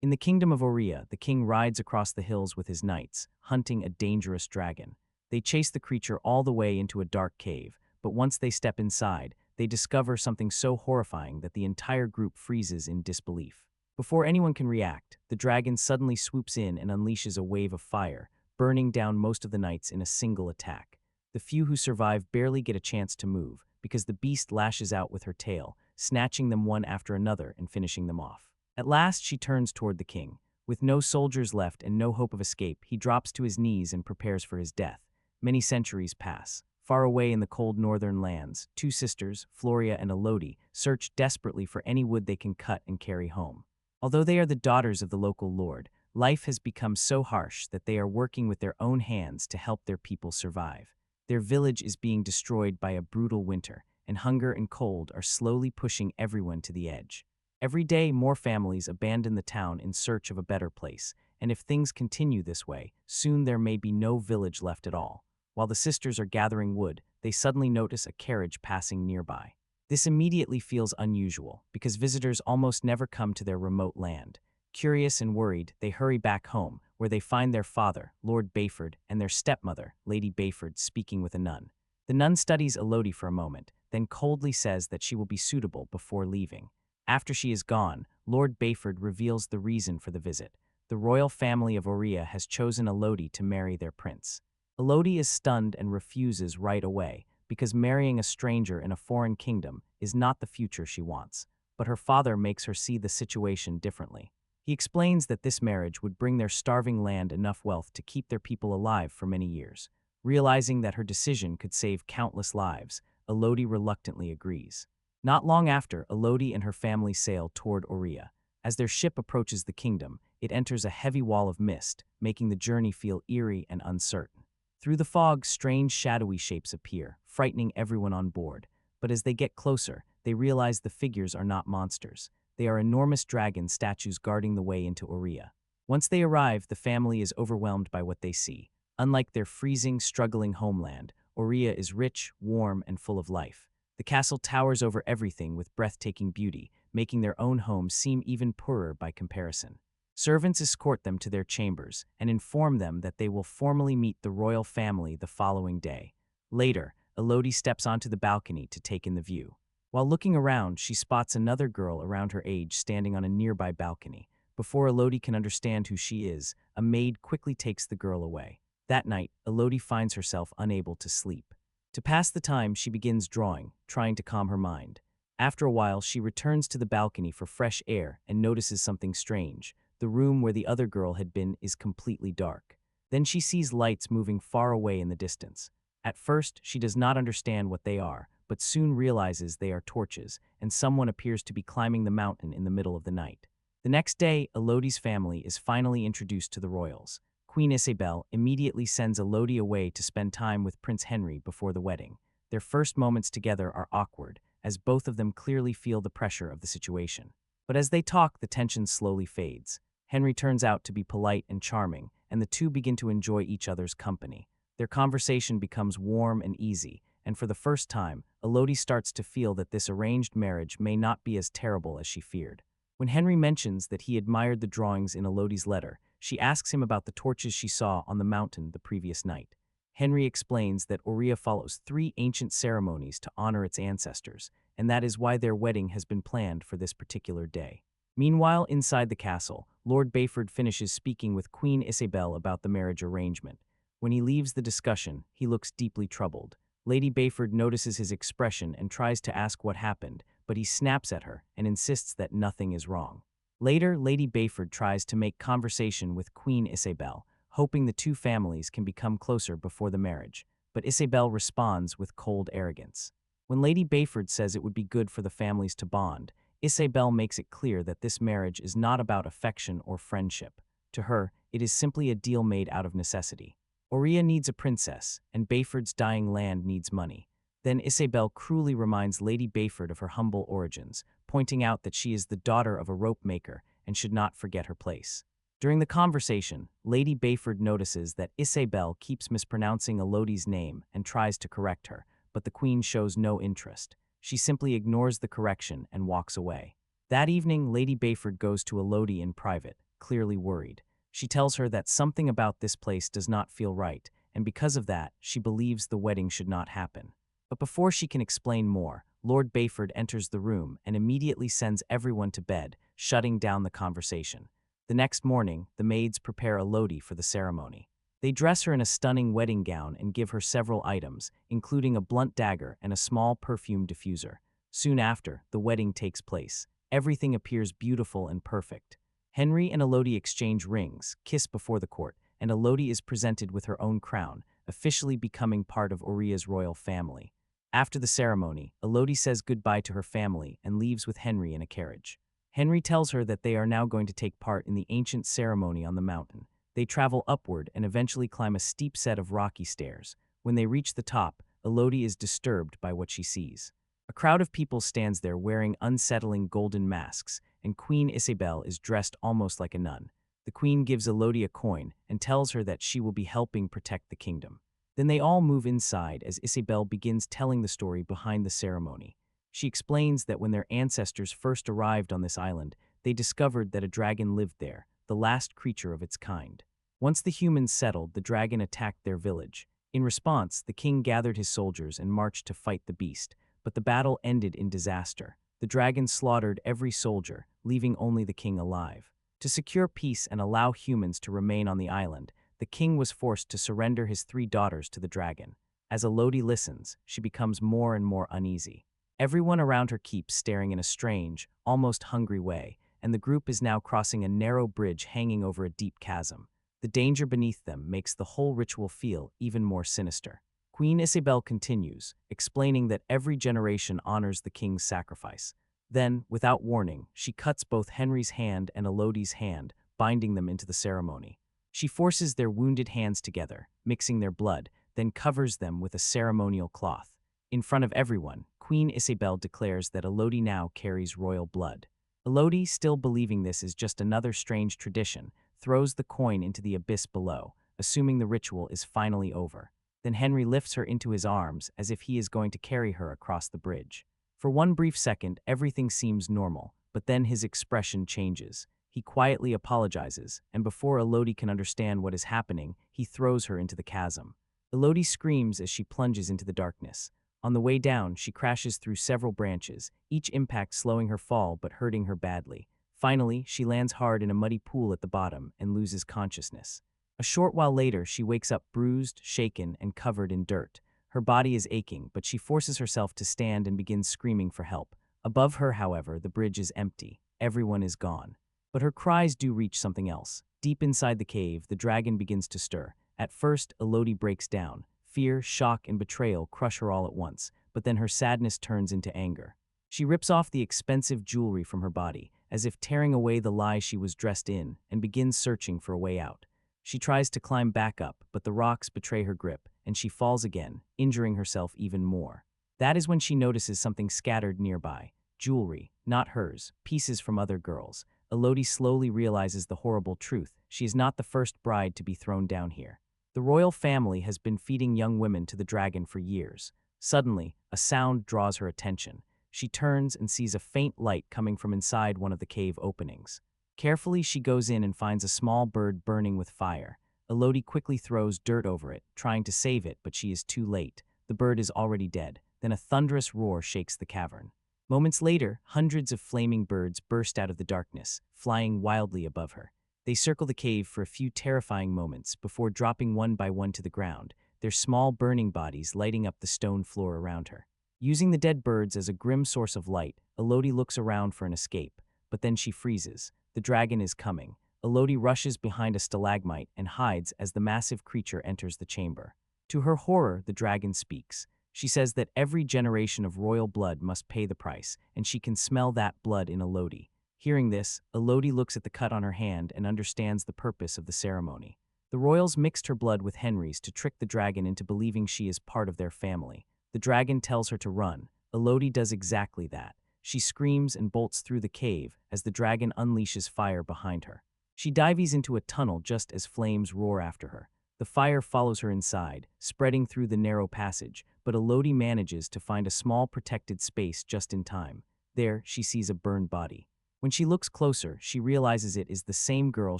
In the kingdom of Aurea, the king rides across the hills with his knights, hunting a dangerous dragon. They chase the creature all the way into a dark cave, but once they step inside, they discover something so horrifying that the entire group freezes in disbelief. Before anyone can react, the dragon suddenly swoops in and unleashes a wave of fire, burning down most of the knights in a single attack. The few who survive barely get a chance to move, because the beast lashes out with her tail, snatching them one after another and finishing them off. At last she turns toward the king. With no soldiers left and no hope of escape, he drops to his knees and prepares for his death. Many centuries pass. Far away in the cold northern lands, two sisters, Floria and Elodie, search desperately for any wood they can cut and carry home. Although they are the daughters of the local lord, life has become so harsh that they are working with their own hands to help their people survive. Their village is being destroyed by a brutal winter, and hunger and cold are slowly pushing everyone to the edge. Every day, more families abandon the town in search of a better place, and if things continue this way, soon there may be no village left at all. While the sisters are gathering wood, they suddenly notice a carriage passing nearby. This immediately feels unusual, because visitors almost never come to their remote land. Curious and worried, they hurry back home, where they find their father, Lord Bayford, and their stepmother, Lady Bayford, speaking with a nun. The nun studies Elodie for a moment, then coldly says that she will be suitable before leaving. After she is gone, Lord Bayford reveals the reason for the visit. The royal family of Aurea has chosen Elodie to marry their prince. Elodie is stunned and refuses right away, because marrying a stranger in a foreign kingdom is not the future she wants. But her father makes her see the situation differently. He explains that this marriage would bring their starving land enough wealth to keep their people alive for many years. Realizing that her decision could save countless lives, Elodie reluctantly agrees. Not long after, Elodie and her family sail toward Aurea. As their ship approaches the kingdom, it enters a heavy wall of mist, making the journey feel eerie and uncertain. Through the fog, strange shadowy shapes appear, frightening everyone on board. But as they get closer, they realize the figures are not monsters. They are enormous dragon statues guarding the way into Aurea. Once they arrive, the family is overwhelmed by what they see. Unlike their freezing, struggling homeland, Aurea is rich, warm, and full of life. The castle towers over everything with breathtaking beauty, making their own home seem even poorer by comparison. Servants escort them to their chambers and inform them that they will formally meet the royal family the following day. Later, Elodie steps onto the balcony to take in the view. While looking around, she spots another girl around her age standing on a nearby balcony. Before Elodie can understand who she is, a maid quickly takes the girl away. That night, Elodie finds herself unable to sleep. To pass the time, she begins drawing, trying to calm her mind. After a while, she returns to the balcony for fresh air and notices something strange. The room where the other girl had been is completely dark. Then she sees lights moving far away in the distance. At first, she does not understand what they are, but soon realizes they are torches, and someone appears to be climbing the mountain in the middle of the night. The next day, Elodie's family is finally introduced to the royals. Queen Isabel immediately sends Elodie away to spend time with Prince Henry before the wedding. Their first moments together are awkward, as both of them clearly feel the pressure of the situation. But as they talk, the tension slowly fades. Henry turns out to be polite and charming, and the two begin to enjoy each other's company. Their conversation becomes warm and easy, and for the first time, Elodie starts to feel that this arranged marriage may not be as terrible as she feared. When Henry mentions that he admired the drawings in Elodie's letter, she asks him about the torches she saw on the mountain the previous night. Henry explains that Aurea follows 3 ancient ceremonies to honor its ancestors, and that is why their wedding has been planned for this particular day. Meanwhile, inside the castle, Lord Bayford finishes speaking with Queen Isabel about the marriage arrangement. When he leaves the discussion, he looks deeply troubled. Lady Bayford notices his expression and tries to ask what happened, but he snaps at her and insists that nothing is wrong. Later, Lady Bayford tries to make conversation with Queen Isabel, hoping the two families can become closer before the marriage, but Isabel responds with cold arrogance. When Lady Bayford says it would be good for the families to bond, Isabel makes it clear that this marriage is not about affection or friendship. To her, it is simply a deal made out of necessity. Aurea needs a princess, and Bayford's dying land needs money. Then Isabel cruelly reminds Lady Bayford of her humble origins, pointing out that she is the daughter of a rope maker and should not forget her place. During the conversation, Lady Bayford notices that Isabel keeps mispronouncing Elodie's name and tries to correct her, but the queen shows no interest. She simply ignores the correction and walks away. That evening, Lady Bayford goes to Elodie in private, clearly worried. She tells her that something about this place does not feel right, and because of that, she believes the wedding should not happen. But before she can explain more, Lord Bayford enters the room and immediately sends everyone to bed, shutting down the conversation. The next morning, the maids prepare Elodie for the ceremony. They dress her in a stunning wedding gown and give her several items, including a blunt dagger and a small perfume diffuser. Soon after, the wedding takes place. Everything appears beautiful and perfect. Henry and Elodie exchange rings, kiss before the court, and Elodie is presented with her own crown, officially becoming part of Oria's royal family. After the ceremony, Elodie says goodbye to her family and leaves with Henry in a carriage. Henry tells her that they are now going to take part in the ancient ceremony on the mountain. They travel upward and eventually climb a steep set of rocky stairs. When they reach the top, Elodie is disturbed by what she sees. A crowd of people stands there wearing unsettling golden masks, and Queen Isabel is dressed almost like a nun. The queen gives Elodie a coin and tells her that she will be helping protect the kingdom. Then they all move inside as Isabel begins telling the story behind the ceremony. She explains that when their ancestors first arrived on this island, they discovered that a dragon lived there, the last creature of its kind. Once the humans settled, the dragon attacked their village. In response, the king gathered his soldiers and marched to fight the beast, but the battle ended in disaster. The dragon slaughtered every soldier, leaving only the king alive. To secure peace and allow humans to remain on the island, the king was forced to surrender his 3 daughters to the dragon. As Elodie listens, she becomes more and more uneasy. Everyone around her keeps staring in a strange, almost hungry way, and the group is now crossing a narrow bridge hanging over a deep chasm. The danger beneath them makes the whole ritual feel even more sinister. Queen Isabel continues, explaining that every generation honors the king's sacrifice. Then, without warning, she cuts both Henry's hand and Elodie's hand, binding them into the ceremony. She forces their wounded hands together, mixing their blood, then covers them with a ceremonial cloth. In front of everyone, Queen Isabel declares that Elodie now carries royal blood. Elodie, still believing this is just another strange tradition, throws the coin into the abyss below, assuming the ritual is finally over. Then Henry lifts her into his arms as if he is going to carry her across the bridge. For one brief second, everything seems normal, but then his expression changes. He quietly apologizes, and before Elodie can understand what is happening, he throws her into the chasm. Elodie screams as she plunges into the darkness. On the way down, she crashes through several branches, each impact slowing her fall but hurting her badly. Finally, she lands hard in a muddy pool at the bottom and loses consciousness. A short while later, she wakes up bruised, shaken, and covered in dirt. Her body is aching, but she forces herself to stand and begins screaming for help. Above her, however, the bridge is empty. Everyone is gone. But her cries do reach something else. Deep inside the cave, the dragon begins to stir. At first, Elodie breaks down. Fear, shock, and betrayal crush her all at once, but then her sadness turns into anger. She rips off the expensive jewelry from her body, as if tearing away the lie she was dressed in, and begins searching for a way out. She tries to climb back up, but the rocks betray her grip, and she falls again, injuring herself even more. That is when she notices something scattered nearby. Jewelry, not hers, pieces from other girls. Elodie slowly realizes the horrible truth. She is not the first bride to be thrown down here. The royal family has been feeding young women to the dragon for years. Suddenly, a sound draws her attention. She turns and sees a faint light coming from inside one of the cave openings. Carefully, she goes in and finds a small bird burning with fire. Elodie quickly throws dirt over it, trying to save it, but she is too late. The bird is already dead. Then a thunderous roar shakes the cavern. Moments later, hundreds of flaming birds burst out of the darkness, flying wildly above her. They circle the cave for a few terrifying moments before dropping one by one to the ground, their small burning bodies lighting up the stone floor around her. Using the dead birds as a grim source of light, Elodie looks around for an escape, but then she freezes. The dragon is coming. Elodie rushes behind a stalagmite and hides as the massive creature enters the chamber. To her horror, the dragon speaks. She says that every generation of royal blood must pay the price, and she can smell that blood in Elodie. Hearing this, Elodie looks at the cut on her hand and understands the purpose of the ceremony. The royals mixed her blood with Henry's to trick the dragon into believing she is part of their family. The dragon tells her to run. Elodie does exactly that. She screams and bolts through the cave as the dragon unleashes fire behind her. She dives into a tunnel just as flames roar after her. The fire follows her inside, spreading through the narrow passage, but Elodie manages to find a small protected space just in time. There, she sees a burned body. When she looks closer, she realizes it is the same girl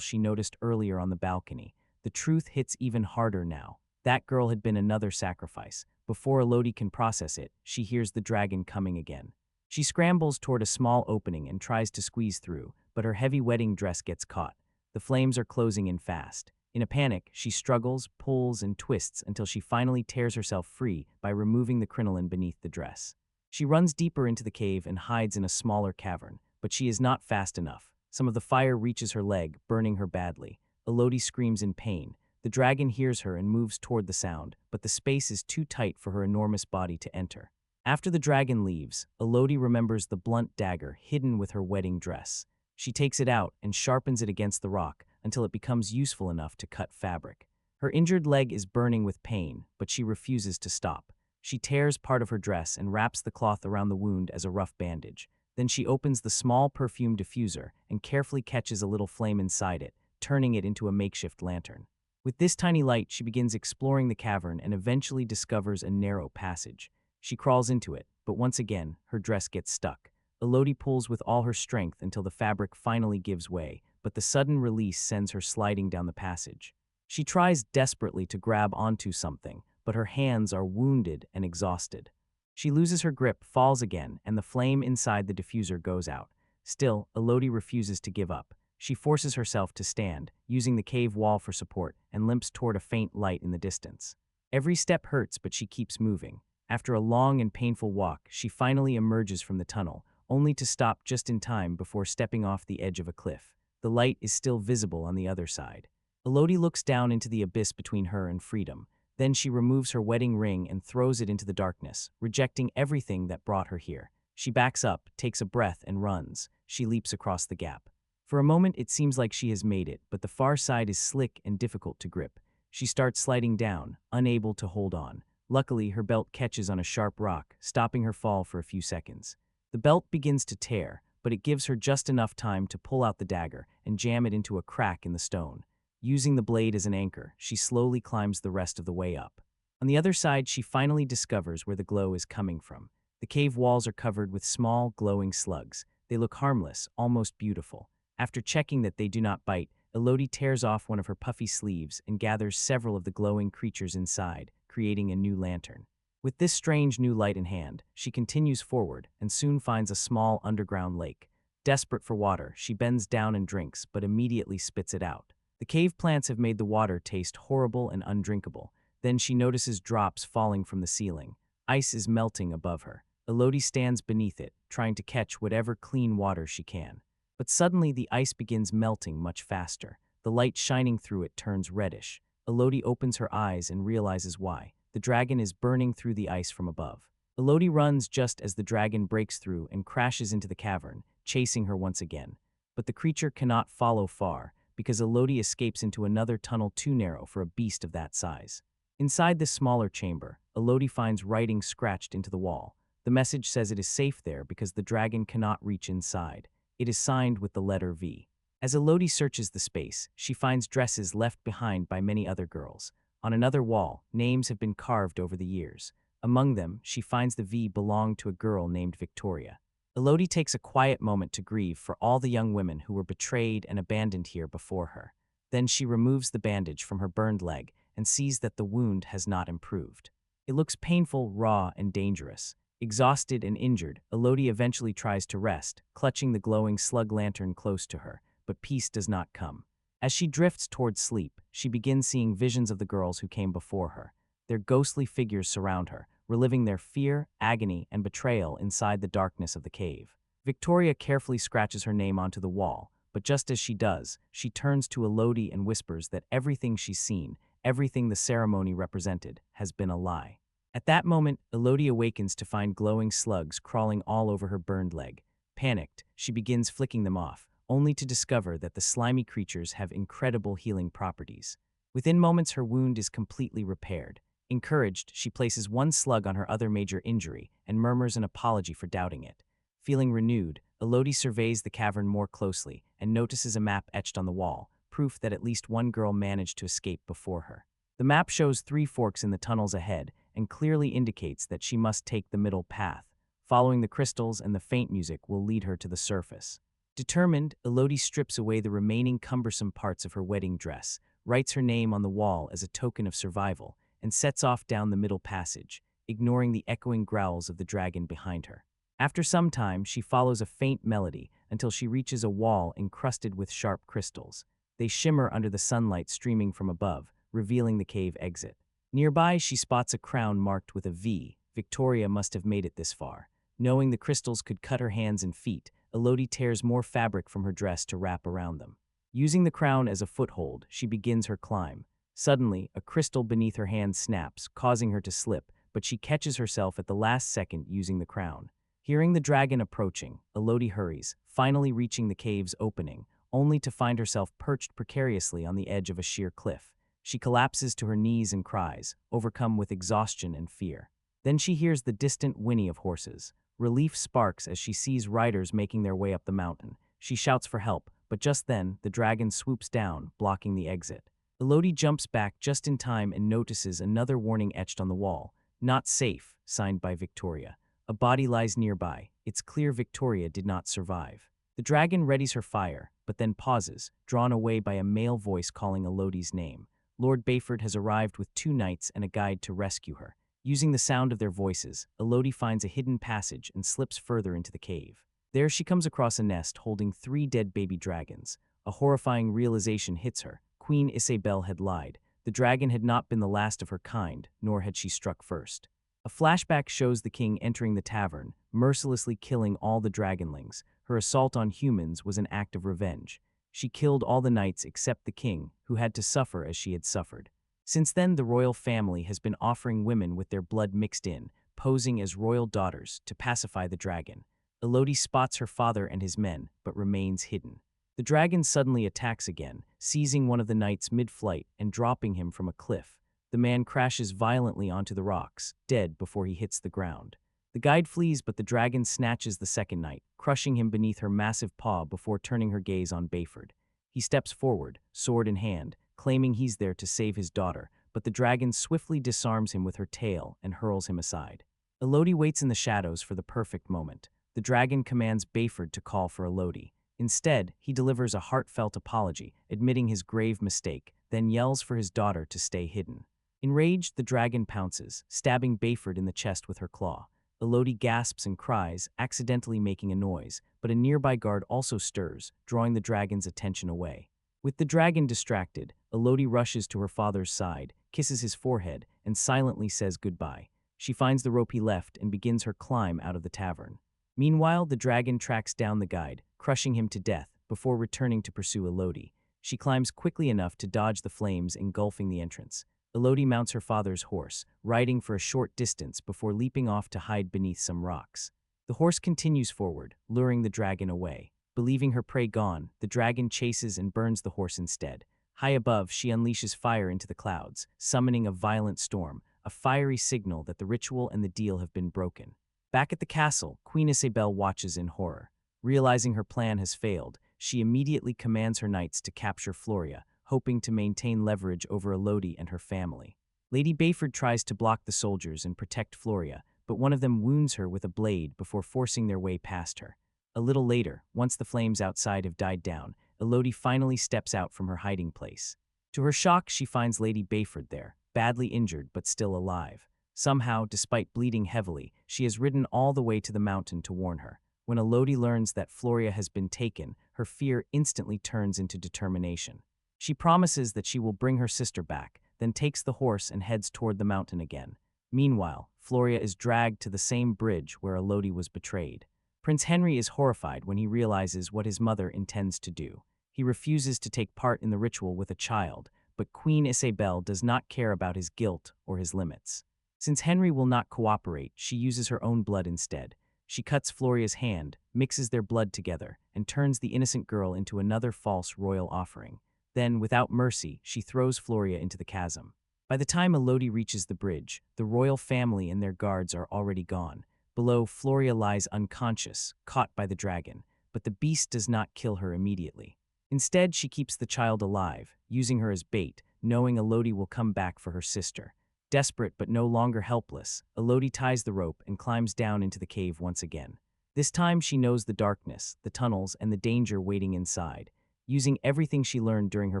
she noticed earlier on the balcony. The truth hits even harder now. That girl had been another sacrifice. Before Elodie can process it, she hears the dragon coming again. She scrambles toward a small opening and tries to squeeze through, but her heavy wedding dress gets caught. The flames are closing in fast. In a panic, she struggles, pulls, and twists until she finally tears herself free by removing the crinoline beneath the dress. She runs deeper into the cave and hides in a smaller cavern, but she is not fast enough. Some of the fire reaches her leg, burning her badly. Elodie screams in pain. The dragon hears her and moves toward the sound, but the space is too tight for her enormous body to enter. After the dragon leaves, Elodie remembers the blunt dagger hidden with her wedding dress. She takes it out and sharpens it against the rock until it becomes useful enough to cut fabric. Her injured leg is burning with pain, but she refuses to stop. She tears part of her dress and wraps the cloth around the wound as a rough bandage. Then she opens the small perfume diffuser and carefully catches a little flame inside it, turning it into a makeshift lantern. With this tiny light, she begins exploring the cavern and eventually discovers a narrow passage. She crawls into it, but once again, her dress gets stuck. Elodie pulls with all her strength until the fabric finally gives way, but the sudden release sends her sliding down the passage. She tries desperately to grab onto something, but her hands are wounded and exhausted. She loses her grip, falls again, and the flame inside the diffuser goes out. Still, Elodie refuses to give up. She forces herself to stand, using the cave wall for support, and limps toward a faint light in the distance. Every step hurts, but she keeps moving. After a long and painful walk, she finally emerges from the tunnel, only to stop just in time before stepping off the edge of a cliff. The light is still visible on the other side. Elodie looks down into the abyss between her and freedom. Then she removes her wedding ring and throws it into the darkness, rejecting everything that brought her here. She backs up, takes a breath, and runs. She leaps across the gap. For a moment, it seems like she has made it, but the far side is slick and difficult to grip. She starts sliding down, unable to hold on. Luckily, her belt catches on a sharp rock, stopping her fall for a few seconds. The belt begins to tear, but it gives her just enough time to pull out the dagger and jam it into a crack in the stone. Using the blade as an anchor, she slowly climbs the rest of the way up. On the other side, she finally discovers where the glow is coming from. The cave walls are covered with small, glowing slugs. They look harmless, almost beautiful. After checking that they do not bite, Elodie tears off one of her puffy sleeves and gathers several of the glowing creatures inside, creating a new lantern. With this strange new light in hand, she continues forward and soon finds a small underground lake. Desperate for water, she bends down and drinks, but immediately spits it out. The cave plants have made the water taste horrible and undrinkable. Then she notices drops falling from the ceiling. Ice is melting above her. Elodie stands beneath it, trying to catch whatever clean water she can. But suddenly the ice begins melting much faster. The light shining through it turns reddish. Elodie opens her eyes and realizes why. The dragon is burning through the ice from above. Elodie runs just as the dragon breaks through and crashes into the cavern, chasing her once again. But the creature cannot follow far, because Elodie escapes into another tunnel too narrow for a beast of that size. Inside this smaller chamber, Elodie finds writing scratched into the wall. The message says it is safe there because the dragon cannot reach inside. It is signed with the letter V. As Elodie searches the space, she finds dresses left behind by many other girls. On another wall, names have been carved over the years. Among them, she finds the V belonged to a girl named Victoria. Elodie takes a quiet moment to grieve for all the young women who were betrayed and abandoned here before her. Then she removes the bandage from her burned leg and sees that the wound has not improved. It looks painful, raw, and dangerous. Exhausted and injured, Elodie eventually tries to rest, clutching the glowing slug lantern close to her, but peace does not come. As she drifts towards sleep, she begins seeing visions of the girls who came before her. Their ghostly figures surround her, reliving their fear, agony, and betrayal inside the darkness of the cave. Victoria carefully scratches her name onto the wall, but just as she does, she turns to Elodie and whispers that everything she's seen, everything the ceremony represented, has been a lie. At that moment, Elodie awakens to find glowing slugs crawling all over her burned leg. Panicked, she begins flicking them off, only to discover that the slimy creatures have incredible healing properties. Within moments, her wound is completely repaired. Encouraged, she places one slug on her other major injury and murmurs an apology for doubting it. Feeling renewed, Elodie surveys the cavern more closely and notices a map etched on the wall, proof that at least one girl managed to escape before her. The map shows 3 forks in the tunnels ahead and clearly indicates that she must take the middle path. Following the crystals and the faint music will lead her to the surface. Determined, Elodie strips away the remaining cumbersome parts of her wedding dress, writes her name on the wall as a token of survival, and sets off down the middle passage, ignoring the echoing growls of the dragon behind her. After some time, she follows a faint melody until she reaches a wall encrusted with sharp crystals. They shimmer under the sunlight streaming from above, revealing the cave exit. Nearby, she spots a crown marked with a V. Victoria must have made it this far. Knowing the crystals could cut her hands and feet, Elodie tears more fabric from her dress to wrap around them. Using the crown as a foothold, she begins her climb. Suddenly, a crystal beneath her hand snaps, causing her to slip, but she catches herself at the last second using the crown. Hearing the dragon approaching, Elodie hurries, finally reaching the cave's opening, only to find herself perched precariously on the edge of a sheer cliff. She collapses to her knees and cries, overcome with exhaustion and fear. Then she hears the distant whinny of horses. Relief sparks as she sees riders making their way up the mountain. She shouts for help, but just then, the dragon swoops down, blocking the exit. Elodie jumps back just in time and notices another warning etched on the wall. "Not safe," signed by Victoria. A body lies nearby. It's clear Victoria did not survive. The dragon readies her fire, but then pauses, drawn away by a male voice calling Elodie's name. Lord Bayford has arrived with 2 knights and a guide to rescue her. Using the sound of their voices, Elodie finds a hidden passage and slips further into the cave. There she comes across a nest holding 3 dead baby dragons. A horrifying realization hits her. Queen Isabel had lied. The dragon had not been the last of her kind, nor had she struck first. A flashback shows the king entering the tavern, mercilessly killing all the dragonlings. Her assault on humans was an act of revenge. She killed all the knights except the king, who had to suffer as she had suffered. Since then, the royal family has been offering women with their blood mixed in, posing as royal daughters, to pacify the dragon. Elodie spots her father and his men, but remains hidden. The dragon suddenly attacks again, seizing one of the knights mid-flight and dropping him from a cliff. The man crashes violently onto the rocks, dead before he hits the ground. The guide flees, but the dragon snatches the second knight, crushing him beneath her massive paw before turning her gaze on Bayford. He steps forward, sword in hand, claiming he's there to save his daughter, but the dragon swiftly disarms him with her tail and hurls him aside. Elodie waits in the shadows for the perfect moment. The dragon commands Bayford to call for Elodie. Instead, he delivers a heartfelt apology, admitting his grave mistake, then yells for his daughter to stay hidden. Enraged, the dragon pounces, stabbing Bayford in the chest with her claw. Elodie gasps and cries, accidentally making a noise, but a nearby guard also stirs, drawing the dragon's attention away. With the dragon distracted, Elodie rushes to her father's side, kisses his forehead, and silently says goodbye. She finds the rope he left and begins her climb out of the tavern. Meanwhile, the dragon tracks down the guide, crushing him to death before returning to pursue Elodie. She climbs quickly enough to dodge the flames engulfing the entrance. Elodie mounts her father's horse, riding for a short distance before leaping off to hide beneath some rocks. The horse continues forward, luring the dragon away. Believing her prey gone, the dragon chases and burns the horse instead. High above, she unleashes fire into the clouds, summoning a violent storm, a fiery signal that the ritual and the deal have been broken. Back at the castle, Queen Isabel watches in horror. Realizing her plan has failed, she immediately commands her knights to capture Floria, hoping to maintain leverage over Elodie and her family. Lady Bayford tries to block the soldiers and protect Floria, but one of them wounds her with a blade before forcing their way past her. A little later, once the flames outside have died down, Elodie finally steps out from her hiding place. To her shock, she finds Lady Bayford there, badly injured but still alive. Somehow, despite bleeding heavily, she has ridden all the way to the mountain to warn her. When Elodie learns that Floria has been taken, her fear instantly turns into determination. She promises that she will bring her sister back, then takes the horse and heads toward the mountain again. Meanwhile, Floria is dragged to the same bridge where Elodie was betrayed. Prince Henry is horrified when he realizes what his mother intends to do. He refuses to take part in the ritual with a child, but Queen Isabel does not care about his guilt or his limits. Since Henry will not cooperate, she uses her own blood instead. She cuts Floria's hand, mixes their blood together, and turns the innocent girl into another false royal offering. Then, without mercy, she throws Floria into the chasm. By the time Elodie reaches the bridge, the royal family and their guards are already gone. Below, Floria lies unconscious, caught by the dragon, but the beast does not kill her immediately. Instead, she keeps the child alive, using her as bait, knowing Elodie will come back for her sister. Desperate but no longer helpless, Elodie ties the rope and climbs down into the cave once again. This time she knows the darkness, the tunnels, and the danger waiting inside. Using everything she learned during her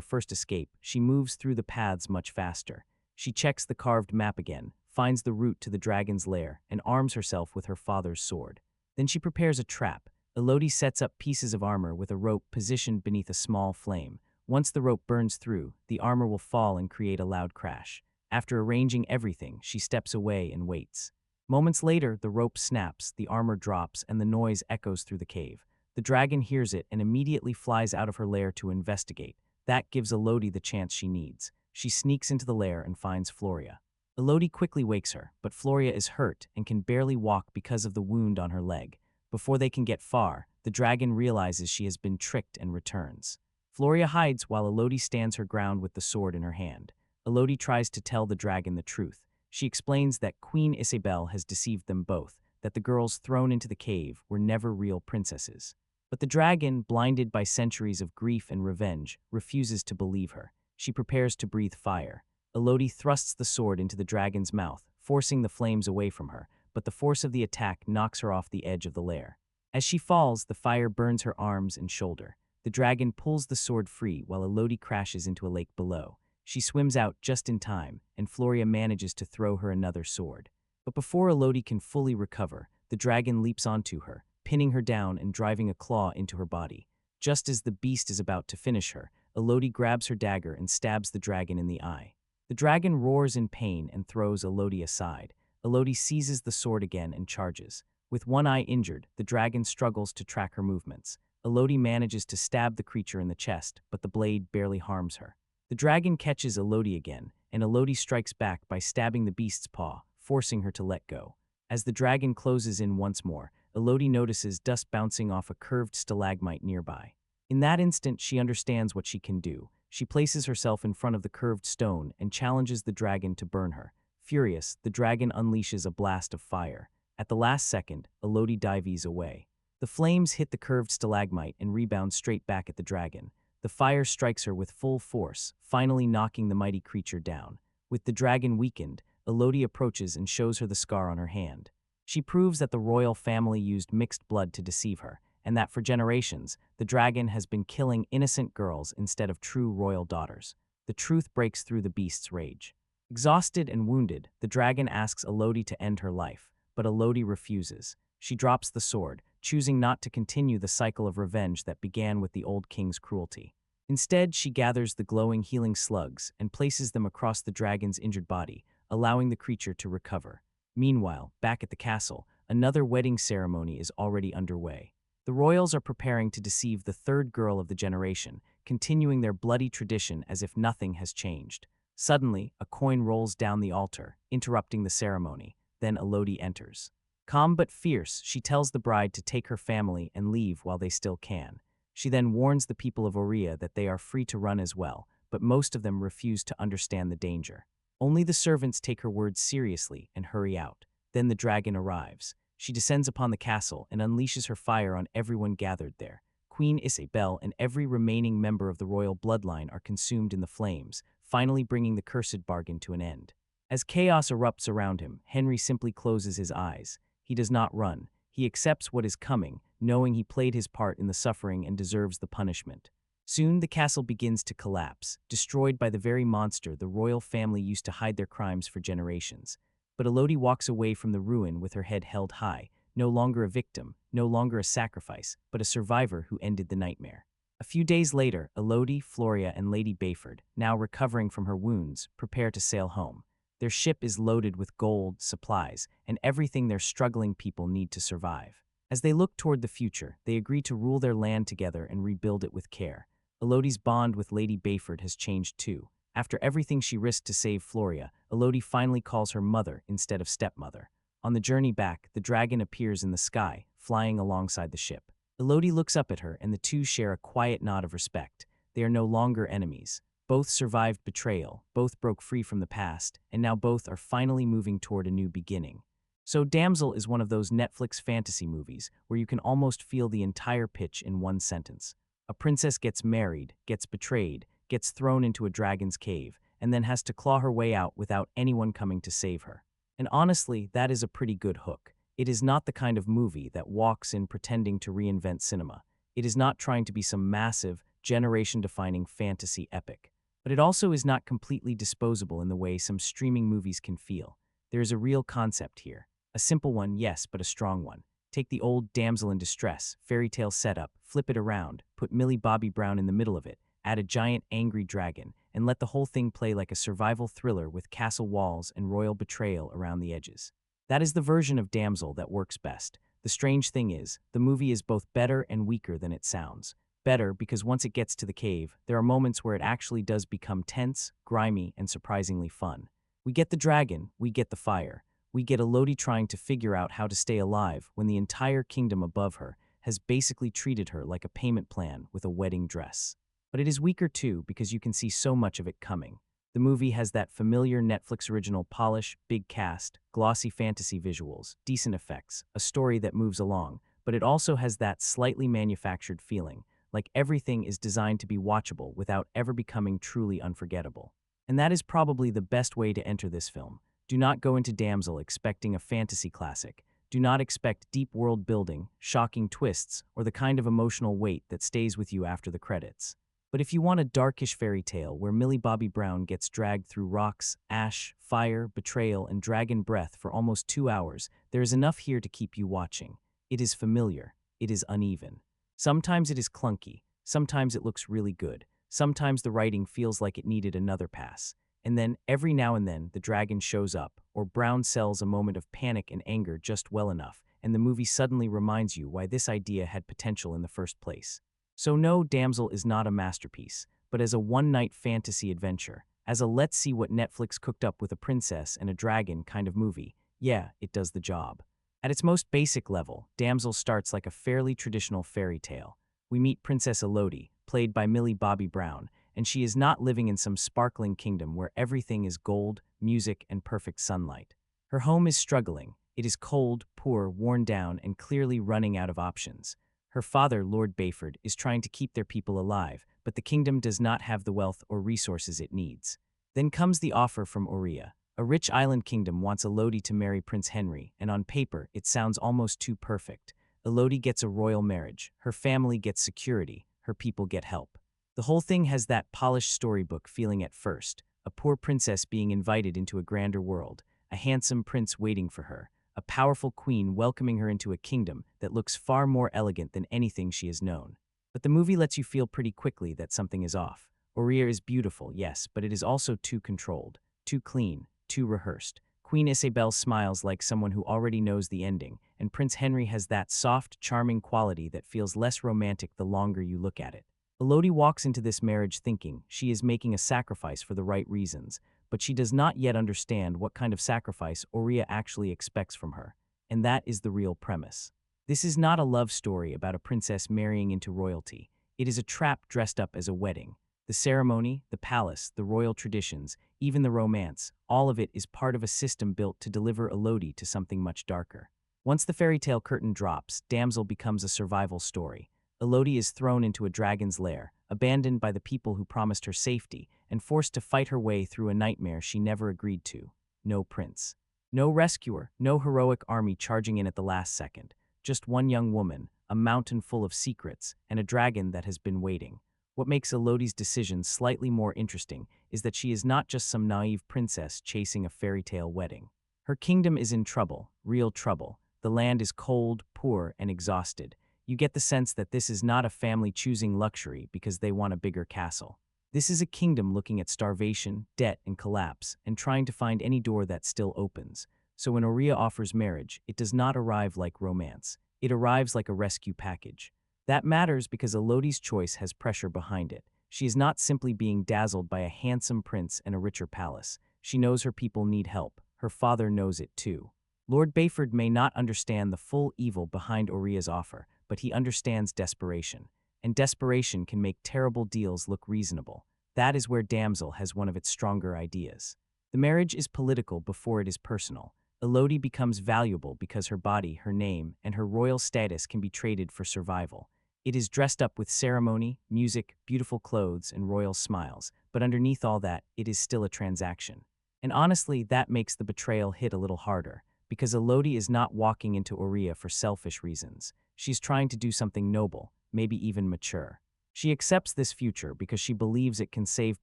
first escape, she moves through the paths much faster. She checks the carved map again, finds the route to the dragon's lair, and arms herself with her father's sword. Then she prepares a trap. Elodie sets up pieces of armor with a rope positioned beneath a small flame. Once the rope burns through, the armor will fall and create a loud crash. After arranging everything, she steps away and waits. Moments later, the rope snaps, the armor drops, and the noise echoes through the cave. The dragon hears it and immediately flies out of her lair to investigate. That gives Elodie the chance she needs. She sneaks into the lair and finds Floria. Elodie quickly wakes her, but Floria is hurt and can barely walk because of the wound on her leg. Before they can get far, the dragon realizes she has been tricked and returns. Floria hides while Elodie stands her ground with the sword in her hand. Elodie tries to tell the dragon the truth. She explains that Queen Isabel has deceived them both, that the girls thrown into the cave were never real princesses. But the dragon, blinded by centuries of grief and revenge, refuses to believe her. She prepares to breathe fire. Elodie thrusts the sword into the dragon's mouth, forcing the flames away from her, but the force of the attack knocks her off the edge of the lair. As she falls, the fire burns her arms and shoulder. The dragon pulls the sword free while Elodie crashes into a lake below. She swims out just in time, and Floria manages to throw her another sword. But before Elodie can fully recover, the dragon leaps onto her, pinning her down and driving a claw into her body. Just as the beast is about to finish her, Elodie grabs her dagger and stabs the dragon in the eye. The dragon roars in pain and throws Elodie aside. Elodie seizes the sword again and charges. With one eye injured, the dragon struggles to track her movements. Elodie manages to stab the creature in the chest, but the blade barely harms her. The dragon catches Elodie again, and Elodie strikes back by stabbing the beast's paw, forcing her to let go. As the dragon closes in once more, Elodie notices dust bouncing off a curved stalagmite nearby. In that instant, she understands what she can do. She places herself in front of the curved stone and challenges the dragon to burn her. Furious, the dragon unleashes a blast of fire. At the last second, Elodie dives away. The flames hit the curved stalagmite and rebound straight back at the dragon. The fire strikes her with full force, finally knocking the mighty creature down. With the dragon weakened, Elodie approaches and shows her the scar on her hand. She proves that the royal family used mixed blood to deceive her, and that for generations, the dragon has been killing innocent girls instead of true royal daughters. The truth breaks through the beast's rage. Exhausted and wounded, the dragon asks Elodie to end her life, but Elodie refuses. She drops the sword, choosing not to continue the cycle of revenge that began with the old king's cruelty. Instead, she gathers the glowing healing slugs and places them across the dragon's injured body, allowing the creature to recover. Meanwhile, back at the castle, another wedding ceremony is already underway. The royals are preparing to deceive the third girl of the generation, continuing their bloody tradition as if nothing has changed. Suddenly, a coin rolls down the altar, interrupting the ceremony. Then Elodie enters. Calm but fierce, she tells the bride to take her family and leave while they still can. She then warns the people of Aurea that they are free to run as well, but most of them refuse to understand the danger. Only the servants take her words seriously and hurry out. Then the dragon arrives. She descends upon the castle and unleashes her fire on everyone gathered there. Queen Isabel and every remaining member of the royal bloodline are consumed in the flames, finally bringing the cursed bargain to an end. As chaos erupts around him, Henry simply closes his eyes. He does not run. He accepts what is coming, knowing he played his part in the suffering and deserves the punishment. Soon the castle begins to collapse, destroyed by the very monster the royal family used to hide their crimes for generations. But Elodie walks away from the ruin with her head held high, no longer a victim, no longer a sacrifice, but a survivor who ended the nightmare. A few days later, Elodie, Floria, and Lady Bayford, now recovering from her wounds, prepare to sail home. Their ship is loaded with gold, supplies, and everything their struggling people need to survive. As they look toward the future, they agree to rule their land together and rebuild it with care. Elodie's bond with Lady Bayford has changed too. After everything she risked to save Floria, Elodie finally calls her mother instead of stepmother. On the journey back, the dragon appears in the sky, flying alongside the ship. Elodie looks up at her and the two share a quiet nod of respect. They are no longer enemies. Both survived betrayal, both broke free from the past, and now both are finally moving toward a new beginning. So Damsel is one of those Netflix fantasy movies where you can almost feel the entire pitch in one sentence. A princess gets married, gets betrayed, gets thrown into a dragon's cave, and then has to claw her way out without anyone coming to save her. And honestly, that is a pretty good hook. It is not the kind of movie that walks in pretending to reinvent cinema. It is not trying to be some massive, generation-defining fantasy epic. But it also is not completely disposable in the way some streaming movies can feel. There is a real concept here. A simple one, yes, but a strong one. Take the old Damsel in Distress, fairy tale setup, flip it around, put Millie Bobby Brown in the middle of it, add a giant angry dragon, and let the whole thing play like a survival thriller with castle walls and royal betrayal around the edges. That is the version of Damsel that works best. The strange thing is, the movie is both better and weaker than it sounds. Better because once it gets to the cave, there are moments where it actually does become tense, grimy, and surprisingly fun. We get the dragon, we get the fire. We get Elodie trying to figure out how to stay alive when the entire kingdom above her has basically treated her like a payment plan with a wedding dress. But it is weaker too because you can see so much of it coming. The movie has that familiar Netflix original polish, big cast, glossy fantasy visuals, decent effects, a story that moves along, but it also has that slightly manufactured feeling, like everything is designed to be watchable without ever becoming truly unforgettable. And that is probably the best way to enter this film. Do not go into Damsel expecting a fantasy classic. Do not expect deep world building, shocking twists, or the kind of emotional weight that stays with you after the credits. But if you want a darkish fairy tale where Millie Bobby Brown gets dragged through rocks, ash, fire, betrayal, and dragon breath for almost 2 hours, there is enough here to keep you watching. It is familiar. It is uneven. Sometimes it is clunky. Sometimes it looks really good. Sometimes the writing feels like it needed another pass. And then, every now and then, the dragon shows up, or Brown sells a moment of panic and anger just well enough, and the movie suddenly reminds you why this idea had potential in the first place. So no, Damsel is not a masterpiece, but as a one-night fantasy adventure, as a let's see what Netflix cooked up with a princess and a dragon kind of movie, yeah, it does the job. At its most basic level, Damsel starts like a fairly traditional fairy tale. We meet Princess Elodie, played by Millie Bobby Brown, and she is not living in some sparkling kingdom where everything is gold, music, and perfect sunlight. Her home is struggling. It is cold, poor, worn down, and clearly running out of options. Her father, Lord Bayford, is trying to keep their people alive, but the kingdom does not have the wealth or resources it needs. Then comes the offer from Aurea. A rich island kingdom wants Elodie to marry Prince Henry, and on paper, it sounds almost too perfect. Elodie gets a royal marriage, her family gets security, her people get help. The whole thing has that polished storybook feeling at first, a poor princess being invited into a grander world, a handsome prince waiting for her, a powerful queen welcoming her into a kingdom that looks far more elegant than anything she has known. But the movie lets you feel pretty quickly that something is off. Aurea is beautiful, yes, but it is also too controlled, too clean, too rehearsed. Queen Isabel smiles like someone who already knows the ending, and Prince Henry has that soft, charming quality that feels less romantic the longer you look at it. Elodie walks into this marriage thinking she is making a sacrifice for the right reasons, but she does not yet understand what kind of sacrifice Aurea actually expects from her, and that is the real premise. This is not a love story about a princess marrying into royalty. It is a trap dressed up as a wedding. The ceremony, the palace, the royal traditions, even the romance, all of it is part of a system built to deliver Elodie to something much darker. Once the fairy tale curtain drops, Damsel becomes a survival story. Elodie is thrown into a dragon's lair, abandoned by the people who promised her safety, and forced to fight her way through a nightmare she never agreed to. No prince. No rescuer, no heroic army charging in at the last second. Just one young woman, a mountain full of secrets, and a dragon that has been waiting. What makes Elodie's decision slightly more interesting is that she is not just some naive princess chasing a fairy tale wedding. Her kingdom is in trouble, real trouble. The land is cold, poor, and exhausted. You get the sense that this is not a family choosing luxury because they want a bigger castle. This is a kingdom looking at starvation, debt, and collapse, and trying to find any door that still opens. So when Aurea offers marriage, it does not arrive like romance. It arrives like a rescue package. That matters because Elodie's choice has pressure behind it. She is not simply being dazzled by a handsome prince and a richer palace. She knows her people need help. Her father knows it too. Lord Bayford may not understand the full evil behind Aurea's offer, but he understands desperation. And desperation can make terrible deals look reasonable. That is where Damsel has one of its stronger ideas. The marriage is political before it is personal. Elodie becomes valuable because her body, her name, and her royal status can be traded for survival. It is dressed up with ceremony, music, beautiful clothes, and royal smiles, but underneath all that, it is still a transaction. And honestly, that makes the betrayal hit a little harder, because Elodie is not walking into Aurea for selfish reasons. She's trying to do something noble, maybe even mature. She accepts this future because she believes it can save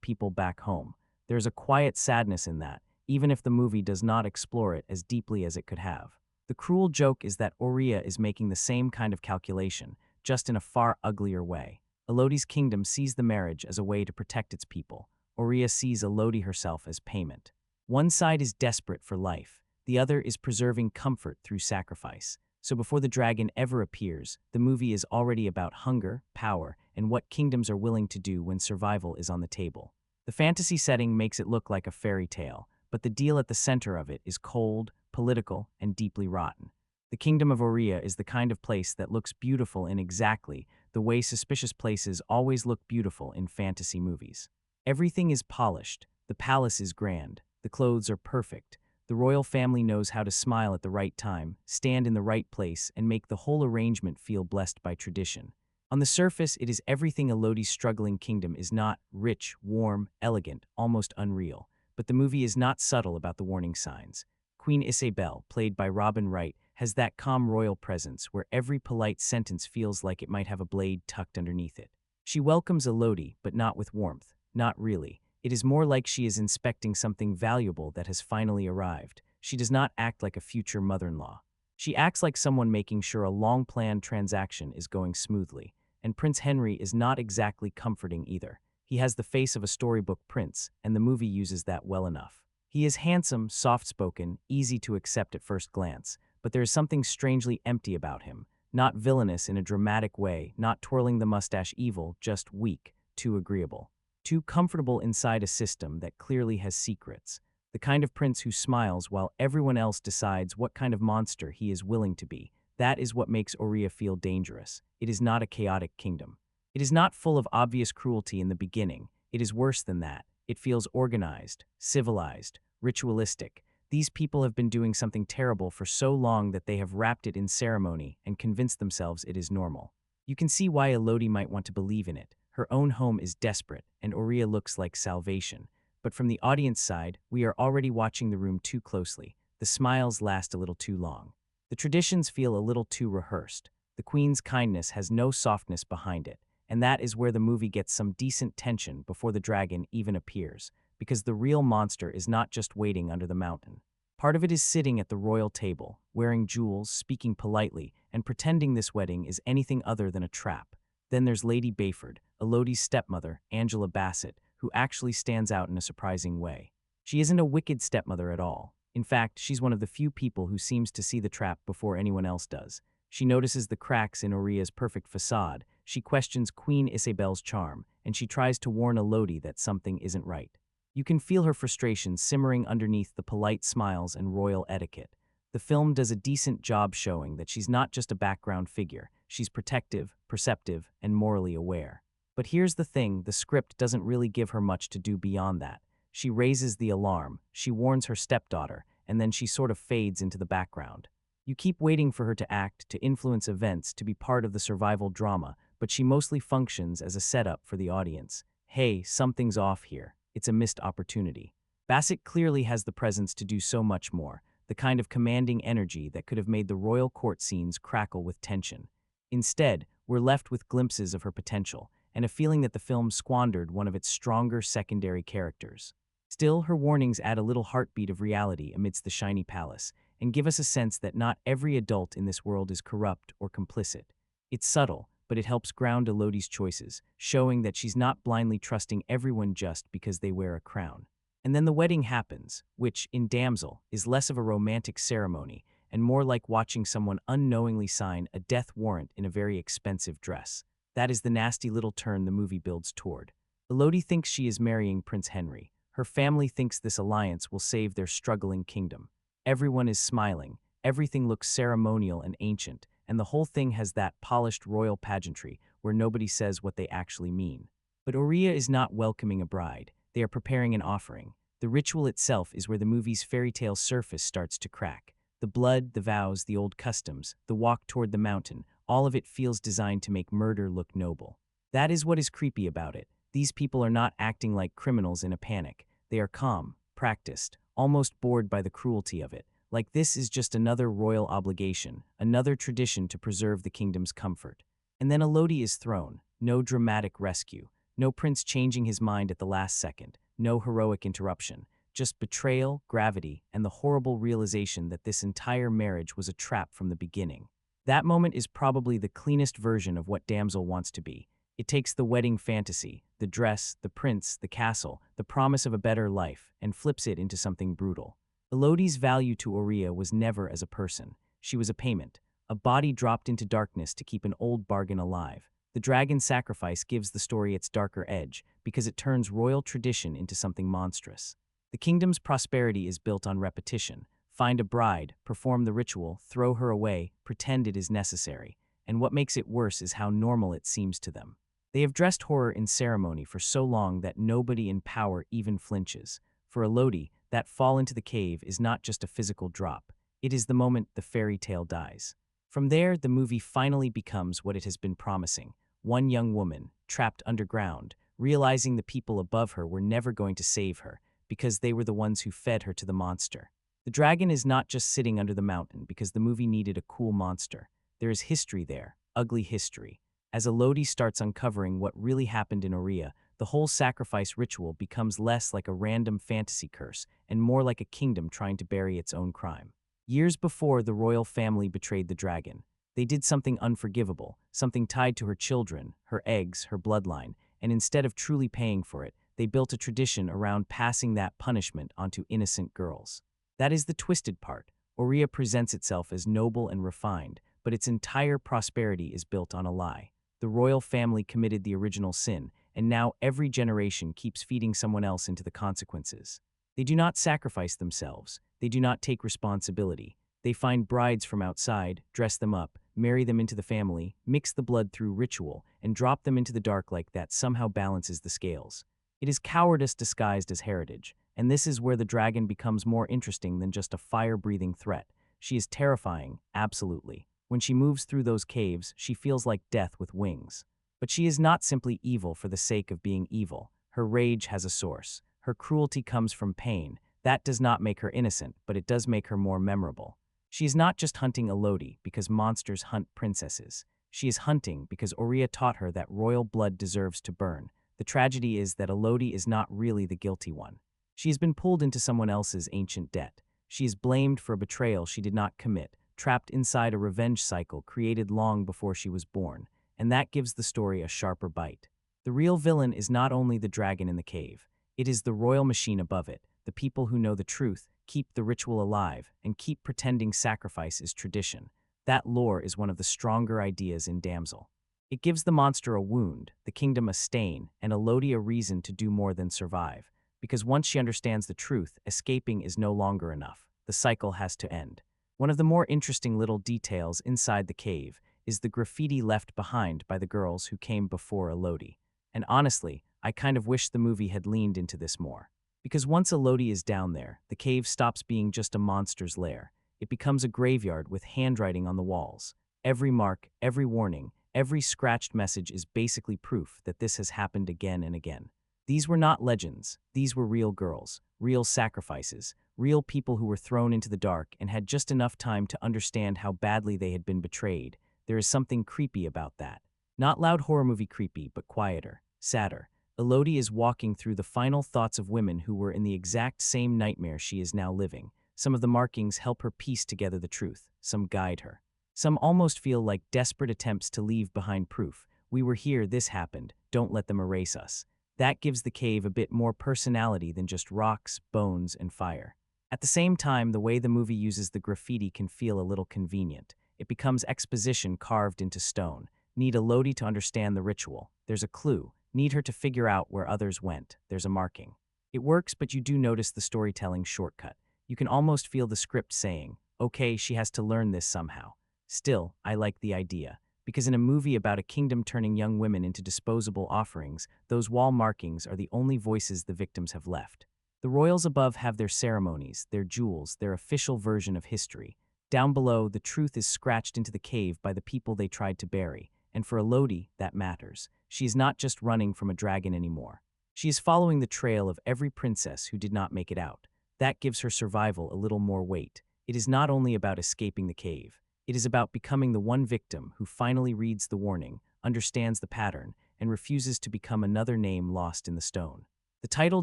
people back home. There's a quiet sadness in that, even if the movie does not explore it as deeply as it could have. The cruel joke is that Aurea is making the same kind of calculation, just in a far uglier way. Elodie's kingdom sees the marriage as a way to protect its people. Aurea sees Elodie herself as payment. One side is desperate for life, the other is preserving comfort through sacrifice. So before the dragon ever appears, the movie is already about hunger, power, and what kingdoms are willing to do when survival is on the table. The fantasy setting makes it look like a fairy tale, but the deal at the center of it is cold, political, and deeply rotten. The kingdom of Aurea is the kind of place that looks beautiful in exactly the way suspicious places always look beautiful in fantasy movies. Everything is polished, the palace is grand, the clothes are perfect, the royal family knows how to smile at the right time, stand in the right place, and make the whole arrangement feel blessed by tradition. On the surface, it is everything Elodie's struggling kingdom is not: rich, warm, elegant, almost unreal. But the movie is not subtle about the warning signs. Queen Isabel, played by Robin Wright, has that calm royal presence where every polite sentence feels like it might have a blade tucked underneath it. She welcomes Elodie, but not with warmth. Not really. It is more like she is inspecting something valuable that has finally arrived. She does not act like a future mother-in-law. She acts like someone making sure a long-planned transaction is going smoothly. And Prince Henry is not exactly comforting either. He has the face of a storybook prince, and the movie uses that well enough. He is handsome, soft-spoken, easy to accept at first glance, but there is something strangely empty about him. Not villainous in a dramatic way, not twirling the mustache evil, just weak, too agreeable. Too comfortable inside a system that clearly has secrets. The kind of prince who smiles while everyone else decides what kind of monster he is willing to be. That is what makes Aurea feel dangerous. It is not a chaotic kingdom. It is not full of obvious cruelty in the beginning. It is worse than that. It feels organized, civilized, ritualistic. These people have been doing something terrible for so long that they have wrapped it in ceremony and convinced themselves it is normal. You can see why Elodie might want to believe in it. Her own home is desperate, and Aurea looks like salvation. But from the audience side, we are already watching the room too closely. The smiles last a little too long. The traditions feel a little too rehearsed. The queen's kindness has no softness behind it, and that is where the movie gets some decent tension before the dragon even appears, because the real monster is not just waiting under the mountain. Part of it is sitting at the royal table, wearing jewels, speaking politely, and pretending this wedding is anything other than a trap. Then there's Lady Bayford, Elodie's stepmother, Angela Bassett, who actually stands out in a surprising way. She isn't a wicked stepmother at all. In fact, she's one of the few people who seems to see the trap before anyone else does. She notices the cracks in Aurea's perfect facade, she questions Queen Isabel's charm, and she tries to warn Elodie that something isn't right. You can feel her frustration simmering underneath the polite smiles and royal etiquette. The film does a decent job showing that she's not just a background figure. She's protective, perceptive, and morally aware. But here's the thing, the script doesn't really give her much to do beyond that. She raises the alarm, she warns her stepdaughter, and then she sort of fades into the background. You keep waiting for her to act, to influence events, to be part of the survival drama, but she mostly functions as a setup for the audience. Hey, something's off here. It's a missed opportunity. Bassett clearly has the presence to do so much more, the kind of commanding energy that could have made the royal court scenes crackle with tension. Instead, we're left with glimpses of her potential, and a feeling that the film squandered one of its stronger secondary characters. Still, her warnings add a little heartbeat of reality amidst the shiny palace, and give us a sense that not every adult in this world is corrupt or complicit. It's subtle, but it helps ground Elodie's choices, showing that she's not blindly trusting everyone just because they wear a crown. And then the wedding happens, which, in Damsel, is less of a romantic ceremony and more like watching someone unknowingly sign a death warrant in a very expensive dress. That is the nasty little turn the movie builds toward. Elodie thinks she is marrying Prince Henry. Her family thinks this alliance will save their struggling kingdom. Everyone is smiling, everything looks ceremonial and ancient, and the whole thing has that polished royal pageantry where nobody says what they actually mean. But Aurea is not welcoming a bride. They are preparing an offering. The ritual itself is where the movie's fairy tale surface starts to crack. The blood, the vows, the old customs, the walk toward the mountain, all of it feels designed to make murder look noble. That is what is creepy about it. These people are not acting like criminals in a panic. They are calm, practiced, almost bored by the cruelty of it, like this is just another royal obligation, another tradition to preserve the kingdom's comfort. And then Elodie is thrown. No dramatic rescue. No prince changing his mind at the last second. No heroic interruption. Just betrayal, gravity, and the horrible realization that this entire marriage was a trap from the beginning. That moment is probably the cleanest version of what Damsel wants to be. It takes the wedding fantasy, the dress, the prince, the castle, the promise of a better life, and flips it into something brutal. Elodie's value to Aurea was never as a person. She was a payment, a body dropped into darkness to keep an old bargain alive. The dragon's sacrifice gives the story its darker edge because it turns royal tradition into something monstrous. The kingdom's prosperity is built on repetition. Find a bride, perform the ritual, throw her away, pretend it is necessary. And what makes it worse is how normal it seems to them. They have dressed horror in ceremony for so long that nobody in power even flinches. For Elodie, that fall into the cave is not just a physical drop. It is the moment the fairy tale dies. From there, the movie finally becomes what it has been promising. One young woman, trapped underground, realizing the people above her were never going to save her because they were the ones who fed her to the monster. The dragon is not just sitting under the mountain because the movie needed a cool monster. There is history there, ugly history. As Elodie starts uncovering what really happened in Aurea, the whole sacrifice ritual becomes less like a random fantasy curse and more like a kingdom trying to bury its own crime. Years before the royal family betrayed the dragon, they did something unforgivable, something tied to her children, her eggs, her bloodline, and instead of truly paying for it, they built a tradition around passing that punishment onto innocent girls. That is the twisted part. Aurea presents itself as noble and refined, but its entire prosperity is built on a lie. The royal family committed the original sin, and now every generation keeps feeding someone else into the consequences. They do not sacrifice themselves. They do not take responsibility. They find brides from outside, dress them up, marry them into the family, mix the blood through ritual, and drop them into the dark like that somehow balances the scales. It is cowardice disguised as heritage, and this is where the dragon becomes more interesting than just a fire-breathing threat. She is terrifying, absolutely. When she moves through those caves, she feels like death with wings. But she is not simply evil for the sake of being evil. Her rage has a source. Her cruelty comes from pain. That does not make her innocent, but it does make her more memorable. She is not just hunting Elodie because monsters hunt princesses. She is hunting because Aurea taught her that royal blood deserves to burn. The tragedy is that Elodie is not really the guilty one. She has been pulled into someone else's ancient debt. She is blamed for a betrayal she did not commit, trapped inside a revenge cycle created long before she was born, and that gives the story a sharper bite. The real villain is not only the dragon in the cave. It is the royal machine above it, the people who know the truth, keep the ritual alive, and keep pretending sacrifice is tradition. That lore is one of the stronger ideas in Damsel. It gives the monster a wound, the kingdom a stain, and Elodie a reason to do more than survive. Because once she understands the truth, escaping is no longer enough. The cycle has to end. One of the more interesting little details inside the cave is the graffiti left behind by the girls who came before Elodie. And honestly, I kind of wish the movie had leaned into this more. Because once Elodie is down there, the cave stops being just a monster's lair. It becomes a graveyard with handwriting on the walls. Every mark, every warning, every scratched message is basically proof that this has happened again and again. These were not legends. These were real girls, real sacrifices, real people who were thrown into the dark and had just enough time to understand how badly they had been betrayed. There is something creepy about that. Not loud horror movie creepy, but quieter, sadder. Elodie is walking through the final thoughts of women who were in the exact same nightmare she is now living. Some of the markings help her piece together the truth. Some guide her. Some almost feel like desperate attempts to leave behind proof. We were here, this happened, don't let them erase us. That gives the cave a bit more personality than just rocks, bones, and fire. At the same time, the way the movie uses the graffiti can feel a little convenient. It becomes exposition carved into stone. Need Elodie to understand the ritual. There's a clue. Need her to figure out where others went. There's a marking. It works, but you do notice the storytelling shortcut. You can almost feel the script saying, okay, she has to learn this somehow. Still, I like the idea. Because in a movie about a kingdom turning young women into disposable offerings, those wall markings are the only voices the victims have left. The royals above have their ceremonies, their jewels, their official version of history. Down below, the truth is scratched into the cave by the people they tried to bury. And for Elodie, that matters. She is not just running from a dragon anymore. She is following the trail of every princess who did not make it out. That gives her survival a little more weight. It is not only about escaping the cave. It is about becoming the one victim who finally reads the warning, understands the pattern, and refuses to become another name lost in the stone. The title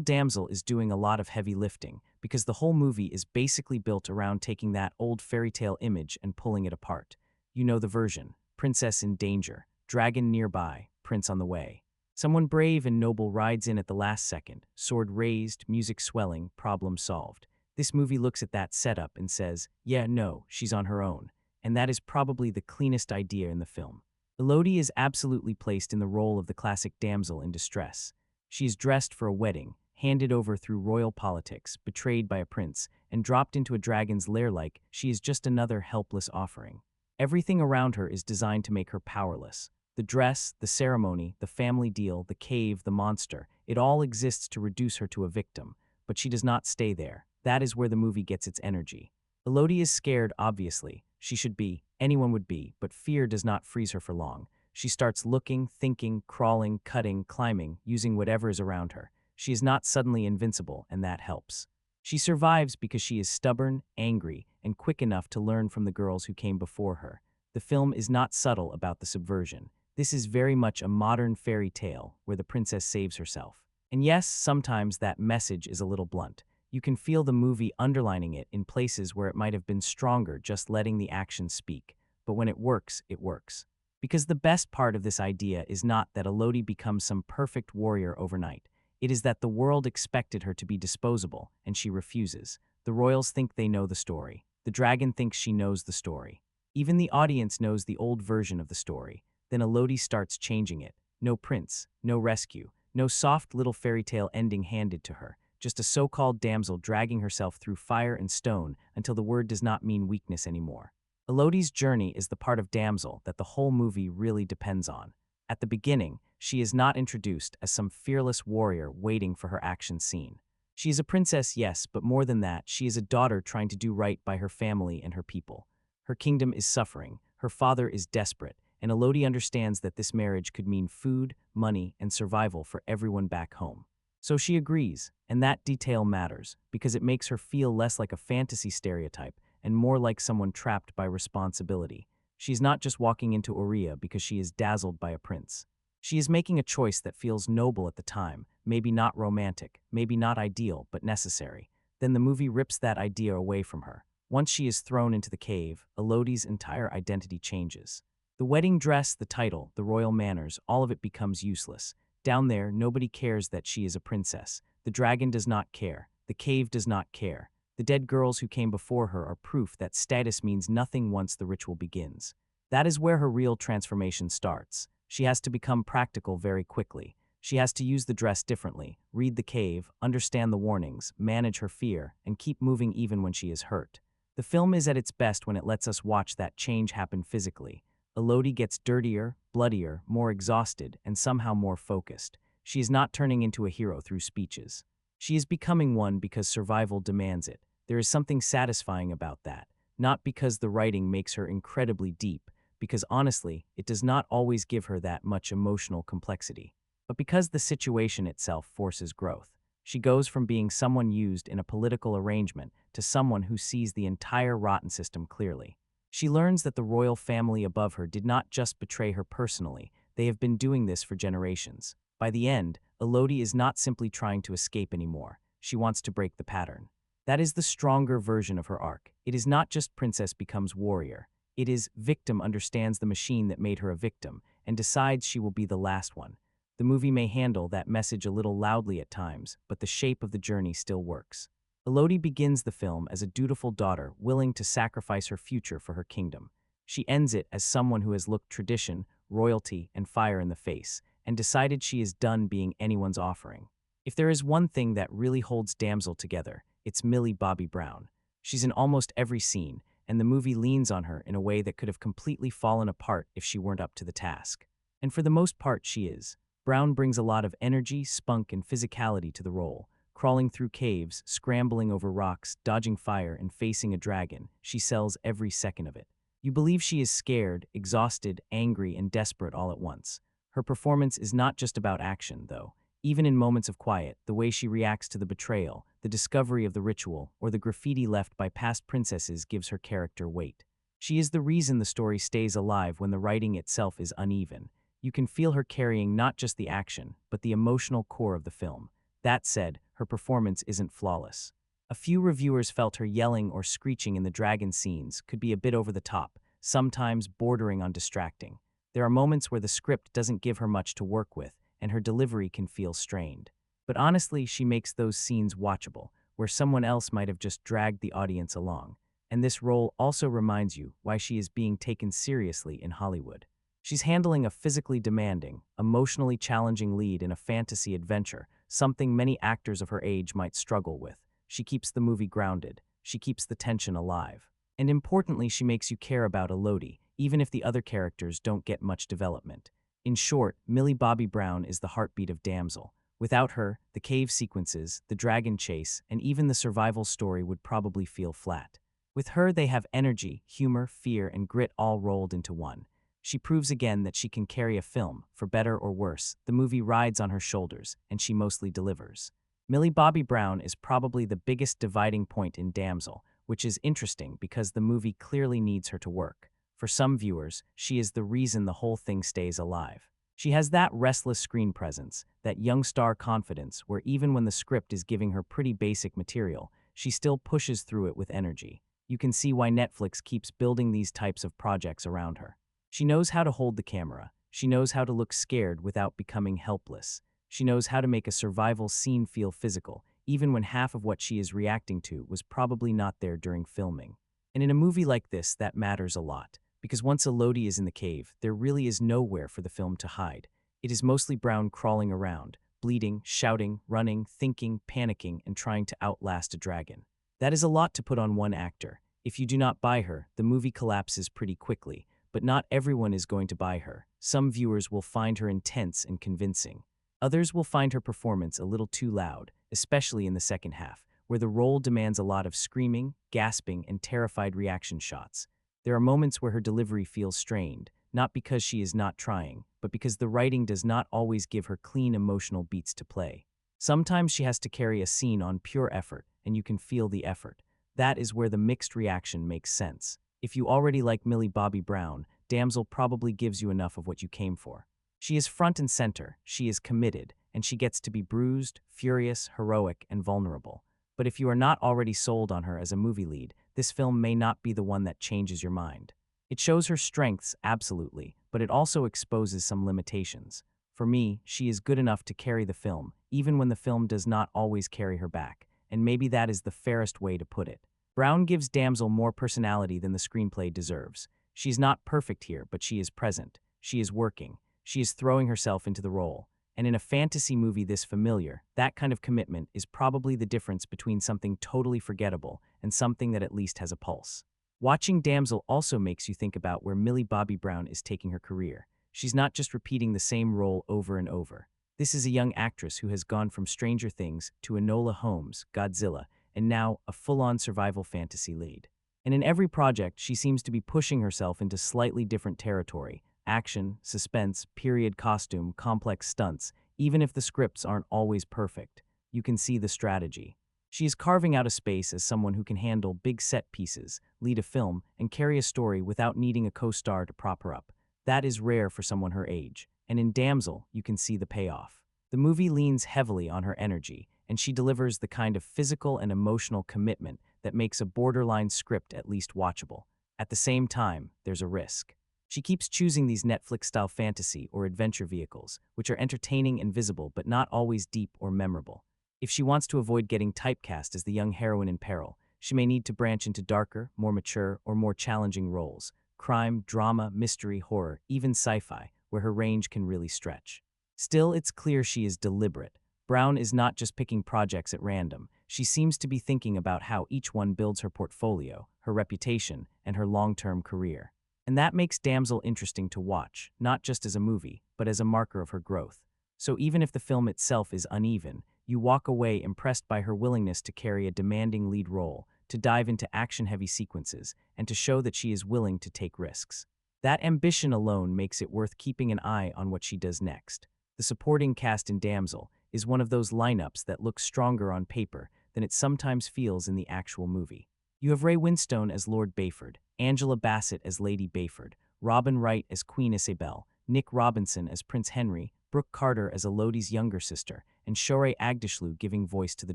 Damsel is doing a lot of heavy lifting because the whole movie is basically built around taking that old fairy tale image and pulling it apart. You know the version: princess in danger, dragon nearby, prince on the way. Someone brave and noble rides in at the last second, sword raised, music swelling, problem solved. This movie looks at that setup and says, yeah, no, she's on her own. And that is probably the cleanest idea in the film. Elodie is absolutely placed in the role of the classic damsel in distress. She is dressed for a wedding, handed over through royal politics, betrayed by a prince, and dropped into a dragon's lair like she is just another helpless offering. Everything around her is designed to make her powerless. The dress, the ceremony, the family deal, the cave, the monster, it all exists to reduce her to a victim. But she does not stay there. That is where the movie gets its energy. Elodie is scared, obviously. She should be. Anyone would be, but fear does not freeze her for long. She starts looking, thinking, crawling, cutting, climbing, using whatever is around her. She is not suddenly invincible, and that helps. She survives because she is stubborn, angry, and quick enough to learn from the girls who came before her. The film is not subtle about the subversion. This is very much a modern fairy tale where the princess saves herself. And yes, sometimes that message is a little blunt. You can feel the movie underlining it in places where it might have been stronger just letting the action speak. But when it works, it works. Because the best part of this idea is not that Elodie becomes some perfect warrior overnight. It is that the world expected her to be disposable, and she refuses. The royals think they know the story. The dragon thinks she knows the story. Even the audience knows the old version of the story. Then Elodie starts changing it. No prince, no rescue, no soft little fairy tale ending handed to her. Just a so-called damsel dragging herself through fire and stone until the word does not mean weakness anymore. Elodie's journey is the part of Damsel that the whole movie really depends on. At the beginning, she is not introduced as some fearless warrior waiting for her action scene. She is a princess, yes, but more than that, she is a daughter trying to do right by her family and her people. Her kingdom is suffering, her father is desperate, and Elodie understands that this marriage could mean food, money, and survival for everyone back home. So she agrees, and that detail matters, because it makes her feel less like a fantasy stereotype and more like someone trapped by responsibility. She's not just walking into Aurea because she is dazzled by a prince. She is making a choice that feels noble at the time, maybe not romantic, maybe not ideal, but necessary. Then the movie rips that idea away from her. Once she is thrown into the cave, Elodie's entire identity changes. The wedding dress, the title, the royal manners, all of it becomes useless. Down there, nobody cares that she is a princess. The dragon does not care. The cave does not care. The dead girls who came before her are proof that status means nothing once the ritual begins. That is where her real transformation starts. She has to become practical very quickly. She has to use the dress differently, read the cave, understand the warnings, manage her fear, and keep moving even when she is hurt. The film is at its best when it lets us watch that change happen physically. Elodie gets dirtier, bloodier, more exhausted, and somehow more focused. She is not turning into a hero through speeches. She is becoming one because survival demands it. There is something satisfying about that, not because the writing makes her incredibly deep, because honestly, it does not always give her that much emotional complexity, but because the situation itself forces growth. She goes from being someone used in a political arrangement to someone who sees the entire rotten system clearly. She learns that the royal family above her did not just betray her personally, they have been doing this for generations. By the end, Elodie is not simply trying to escape anymore. She wants to break the pattern. That is the stronger version of her arc. It is not just princess becomes warrior. It is victim understands the machine that made her a victim and decides she will be the last one. The movie may handle that message a little loudly at times, but the shape of the journey still works. Elodie begins the film as a dutiful daughter willing to sacrifice her future for her kingdom. She ends it as someone who has looked tradition, royalty, and fire in the face, and decided she is done being anyone's offering. If there is one thing that really holds Damsel together, it's Millie Bobby Brown. She's in almost every scene, and the movie leans on her in a way that could have completely fallen apart if she weren't up to the task. And for the most part, she is. Brown brings a lot of energy, spunk, and physicality to the role. Crawling through caves, scrambling over rocks, dodging fire, and facing a dragon, she sells every second of it. You believe she is scared, exhausted, angry, and desperate all at once. Her performance is not just about action, though. Even in moments of quiet, the way she reacts to the betrayal, the discovery of the ritual, or the graffiti left by past princesses gives her character weight. She is the reason the story stays alive when the writing itself is uneven. You can feel her carrying not just the action, but the emotional core of the film. That said, her performance isn't flawless. A few reviewers felt her yelling or screeching in the dragon scenes could be a bit over the top, sometimes bordering on distracting. There are moments where the script doesn't give her much to work with, and her delivery can feel strained. But honestly, she makes those scenes watchable, where someone else might have just dragged the audience along. And this role also reminds you why she is being taken seriously in Hollywood. She's handling a physically demanding, emotionally challenging lead in a fantasy adventure, something many actors of her age might struggle with. She keeps the movie grounded. She keeps the tension alive. And importantly, she makes you care about Elodie, even if the other characters don't get much development. In short, Millie Bobby Brown is the heartbeat of Damsel. Without her, the cave sequences, the dragon chase, and even the survival story would probably feel flat. With her, they have energy, humor, fear, and grit all rolled into one. She proves again that she can carry a film, for better or worse. The movie rides on her shoulders, and she mostly delivers. Millie Bobby Brown is probably the biggest dividing point in Damsel, which is interesting because the movie clearly needs her to work. For some viewers, she is the reason the whole thing stays alive. She has that restless screen presence, that young star confidence where even when the script is giving her pretty basic material, she still pushes through it with energy. You can see why Netflix keeps building these types of projects around her. She knows how to hold the camera. She knows how to look scared without becoming helpless. She knows how to make a survival scene feel physical, even when half of what she is reacting to was probably not there during filming. And in a movie like this, that matters a lot. Because once Elodie is in the cave, there really is nowhere for the film to hide. It is mostly Brown crawling around, bleeding, shouting, running, thinking, panicking, and trying to outlast a dragon. That is a lot to put on one actor. If you do not buy her, the movie collapses pretty quickly, but not everyone is going to buy her. Some viewers will find her intense and convincing. Others will find her performance a little too loud, especially in the second half, where the role demands a lot of screaming, gasping, and terrified reaction shots. There are moments where her delivery feels strained, not because she is not trying, but because the writing does not always give her clean emotional beats to play. Sometimes she has to carry a scene on pure effort, and you can feel the effort. That is where the mixed reaction makes sense. If you already like Millie Bobby Brown, Damsel probably gives you enough of what you came for. She is front and center, she is committed, and she gets to be bruised, furious, heroic, and vulnerable. But if you are not already sold on her as a movie lead, this film may not be the one that changes your mind. It shows her strengths, absolutely, but it also exposes some limitations. For me, she is good enough to carry the film, even when the film does not always carry her back, and maybe that is the fairest way to put it. Brown gives Damsel more personality than the screenplay deserves. She's not perfect here, but she is present. She is working. She is throwing herself into the role. And in a fantasy movie this familiar, that kind of commitment is probably the difference between something totally forgettable and something that at least has a pulse. Watching Damsel also makes you think about where Millie Bobby Brown is taking her career. She's not just repeating the same role over and over. This is a young actress who has gone from Stranger Things to Enola Holmes, Godzilla, and now a full-on survival fantasy lead. And in every project, she seems to be pushing herself into slightly different territory: action, suspense, period costume, complex stunts. Even if the scripts aren't always perfect, you can see the strategy. She is carving out a space as someone who can handle big set pieces, lead a film, and carry a story without needing a co-star to prop her up. That is rare for someone her age, and in Damsel, you can see the payoff. The movie leans heavily on her energy, and she delivers the kind of physical and emotional commitment that makes a borderline script at least watchable. At the same time, there's a risk. She keeps choosing these Netflix-style fantasy or adventure vehicles, which are entertaining and visible but not always deep or memorable. If she wants to avoid getting typecast as the young heroine in peril, she may need to branch into darker, more mature, or more challenging roles: crime, drama, mystery, horror, even sci-fi, where her range can really stretch. Still, it's clear she is deliberate. Brown is not just picking projects at random. She seems to be thinking about how each one builds her portfolio, her reputation, and her long-term career. And that makes Damsel interesting to watch, not just as a movie, but as a marker of her growth. So even if the film itself is uneven, you walk away impressed by her willingness to carry a demanding lead role, to dive into action-heavy sequences, and to show that she is willing to take risks. That ambition alone makes it worth keeping an eye on what she does next. The supporting cast in Damsel, is one of those lineups that looks stronger on paper than it sometimes feels in the actual movie. You have Ray Winstone as Lord Bayford, Angela Bassett as Lady Bayford, Robin Wright as Queen Isabel, Nick Robinson as Prince Henry, Brooke Carter as Elodie's younger sister, and Shohreh Agdashlu giving voice to the